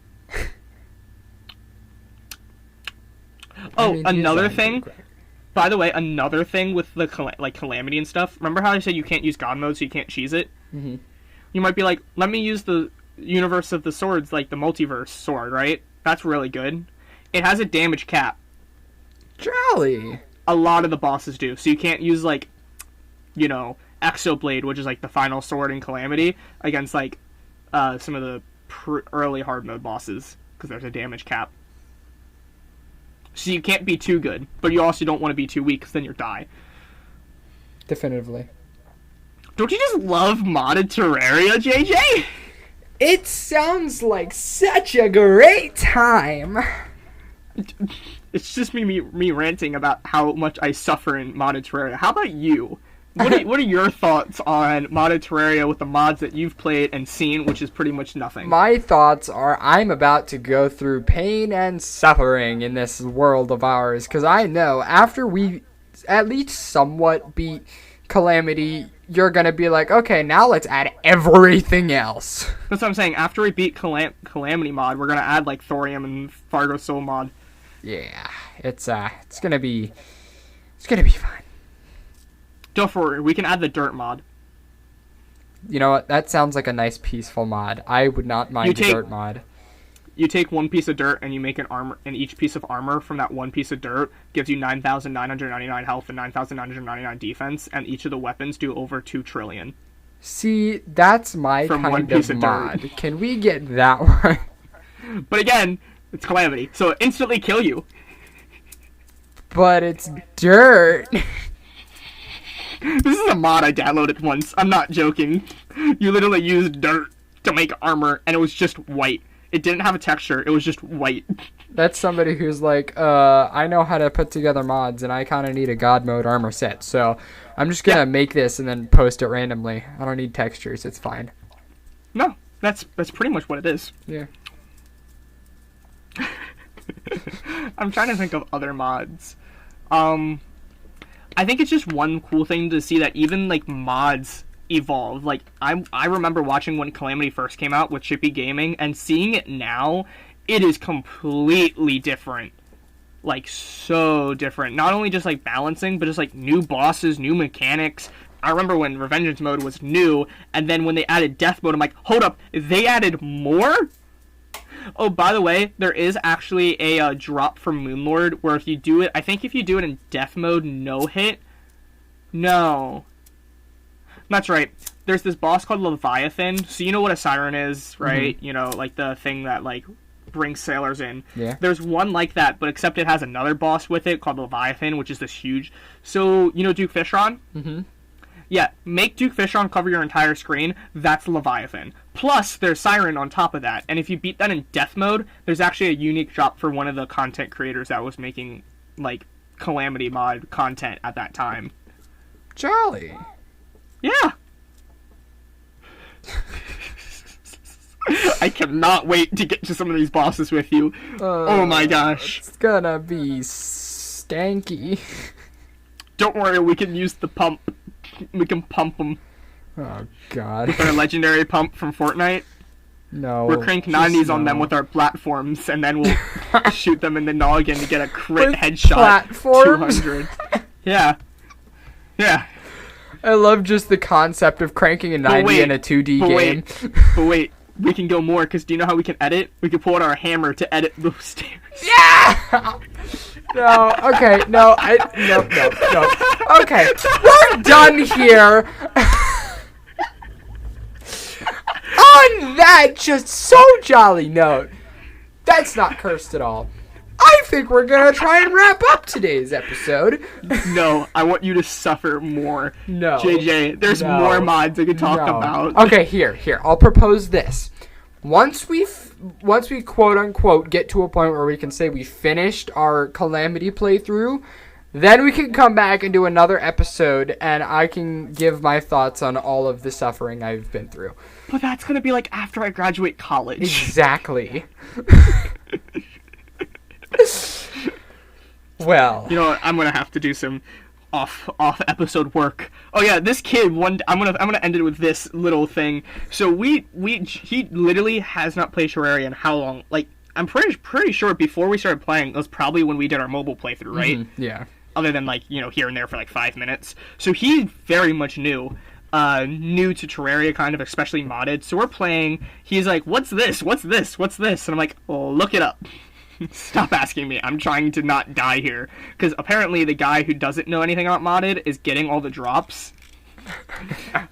Another thing. By the way, another thing with the Calamity and stuff. Remember how I said you can't use God mode, so you can't cheese it? Mm-hmm. You might be like, let me use the universe of the swords, like the multiverse sword, right? That's really good. It has a damage cap. Jolly! A lot of the bosses do. So you can't use, like, Exoblade, which is, like, the final sword in Calamity, against, like, some of the early hard mode bosses, because there's a damage cap. So you can't be too good, but you also don't want to be too weak, because then you die. Definitively. Don't you just love modded Terraria, JJ? It sounds like such a great time. It's just me ranting about how much I suffer in modded Terraria. How about you? What are your thoughts on modded Terraria with the mods that you've played and seen, which is pretty much nothing? My thoughts are I'm about to go through pain and suffering in this world of ours, because I know after we at least somewhat beat Calamity, you're going to be like, okay, now let's add everything else. That's what I'm saying. After we beat Calamity mod, we're going to add, like, Thorium and Fargo Soul mod. Yeah, it's going to be fun. Don't worry, we can add the Dirt mod. You know what? That sounds like a nice, peaceful mod. I would not mind the Dirt mod. You take one piece of dirt and you make an armor, and each piece of armor from that one piece of dirt gives you 9,999 health and 9,999 defense, and each of the weapons do over 2 trillion. See, that's my From kind one piece of of mod. dirt. Can we get that one? But again, it's Calamity, so it instantly kill you. But it's dirt. This is a mod I downloaded once. I'm not joking. You literally used dirt to make armor, and it was just white. It didn't have a texture. It was just white. That's somebody who's like, I know how to put together mods, and I kind of need a God mode armor set, so I'm just gonna make this and then post it randomly. I don't need textures. It's fine. No, that's pretty much what it is. Yeah. I'm trying to think of other mods. I think it's just one cool thing to see that even, like, mods evolve. Like, I remember watching when Calamity first came out with Chippy Gaming, and seeing it now, it is completely different. Like, so different. Not only just, like, balancing, but just, like, new bosses, new mechanics. I remember when Revengeance mode was new, and then when they added Death mode, I'm like, hold up, they added more? Oh, by the way, there is actually a drop from Moonlord where if you do it, I think if you do it in Death mode, no hit. No. That's right. there's this boss called Leviathan. So you know what a siren is, right? You know, like the thing that like brings sailors in. Yeah. There's one like that, but except it has another boss with it called Leviathan, which is this huge. So you know Duke Fishron? Mm-hmm. Yeah, make Duke Fishron cover your entire screen. That's Leviathan. Plus, there's Siren on top of that. And if you beat that in death mode, there's actually a unique drop for one of the content creators that was making, like, Calamity mod content at that time. Jolly. Yeah. I cannot wait to get to some of these bosses with you. Oh my gosh. It's gonna be stanky. Don't worry, we can use the pump. We can pump them. Oh, God. With our legendary pump from Fortnite. No. We'll crank 90s on them with our platforms, and then we'll shoot them in the noggin to get a crit With headshot. platforms? 200. Yeah. Yeah. I love just the concept of cranking a 90 in a 2D game. But wait, we can go more, because do you know how we can edit? We can pull out our hammer to edit those stairs. Yeah! No, okay, no. Okay, we're done here. On that just so jolly note, that's not cursed at all. I think we're gonna try and wrap up today's episode. No, I want you to suffer more. No. JJ, there's more mods I could talk about. Okay, here. I'll propose this. Once we quote unquote get to a point where we can say we finished our Calamity playthrough, then we can come back and do another episode, and I can give my thoughts on all of the suffering I've been through. But that's gonna be like after I graduate college. Exactly. Well, you know what? I'm gonna have to do some off episode work. Oh yeah, this kid. I'm gonna end it with this little thing. So he literally has not played Terraria in how long? Like I'm pretty sure before we started playing, it was probably when we did our mobile playthrough, right? Mm-hmm. Yeah. Other than like here and there for like 5 minutes. So he's very much new to Terraria, kind of, especially modded. So we're playing. He's like, "What's this? What's this? What's this?" And I'm like, "Oh, look it up." Stop asking me. I'm trying to not die here. Because apparently the guy who doesn't know anything about modded is getting all the drops.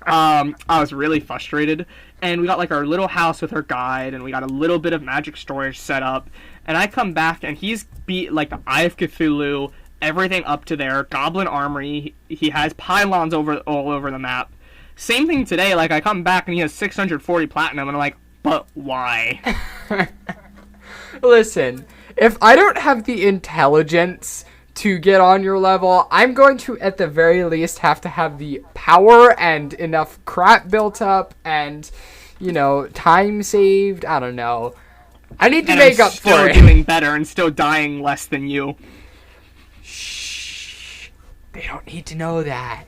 I was really frustrated. And we got like our little house with our guide, and we got a little bit of magic storage set up. And I come back, and he's beat like the Eye of Cthulhu, everything up to there, Goblin Armory. He has pylons all over the map. Same thing today. Like I come back, and he has 640 platinum, and I'm like, but why? Listen, if I don't have the intelligence to get on your level, I'm going to, at the very least, have to have the power and enough crap built up and, time saved. I don't know. I need to make up for it. Still doing better and still dying less than you. Shh. They don't need to know that.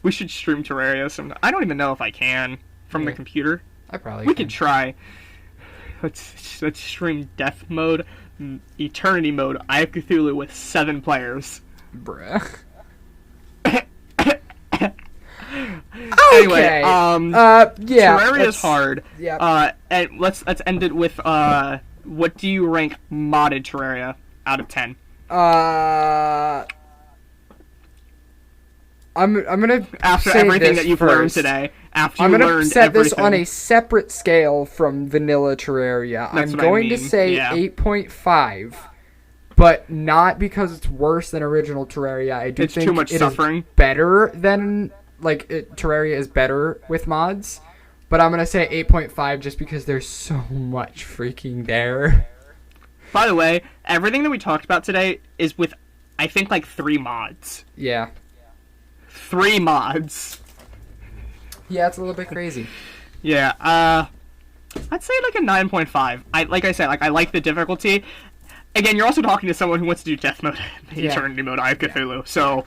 We should stream Terraria sometime. I don't even know if I can from the computer. I probably We could try. Let's stream Death Mode, Eternity Mode, Eye of Cthulhu with 7 players. Bruh. Anyway, yeah. Terraria's hard. Yeah. And let's end it with what do you rank modded Terraria out of 10? I'm gonna after say everything this that you've first. learned today. After I'm you gonna learned set everything. this on a separate scale from vanilla Terraria. That's I'm what I going to mean, say yeah. 8.5, but not because it's worse than original Terraria. I do It's think too much it suffering. is better than Terraria is better with mods. But I'm gonna say 8.5 just because there's so much freaking there. By the way, everything that we talked about today is with, I think, like 3 mods. Yeah. 3 mods. Yeah, it's a little bit crazy. Yeah, I'd say like a 9.5. I like the difficulty. Again, you're also talking to someone who wants to do death mode, eternity mode, Eye of Cthulhu. So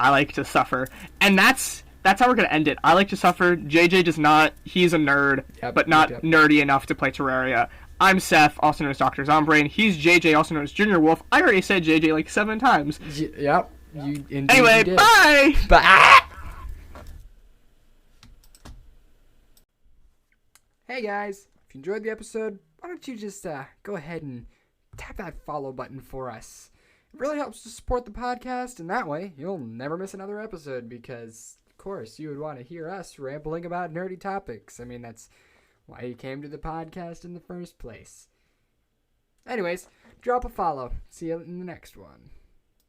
I like to suffer, and that's how we're gonna end it. I like to suffer. JJ does not. He's a nerd, but not nerdy enough to play Terraria. I'm Seth, also known as Dr. Zombrain. He's JJ, also known as Junior Wolf. I already said JJ like 7 times. Yep. Anyway, bye! Bye! Hey guys, if you enjoyed the episode, why don't you just go ahead and tap that follow button for us. It really helps to support the podcast, and that way you'll never miss another episode because course, you would want to hear us rambling about nerdy topics. I mean, that's why you came to the podcast in the first place. Anyways, drop a follow. See you in the next one.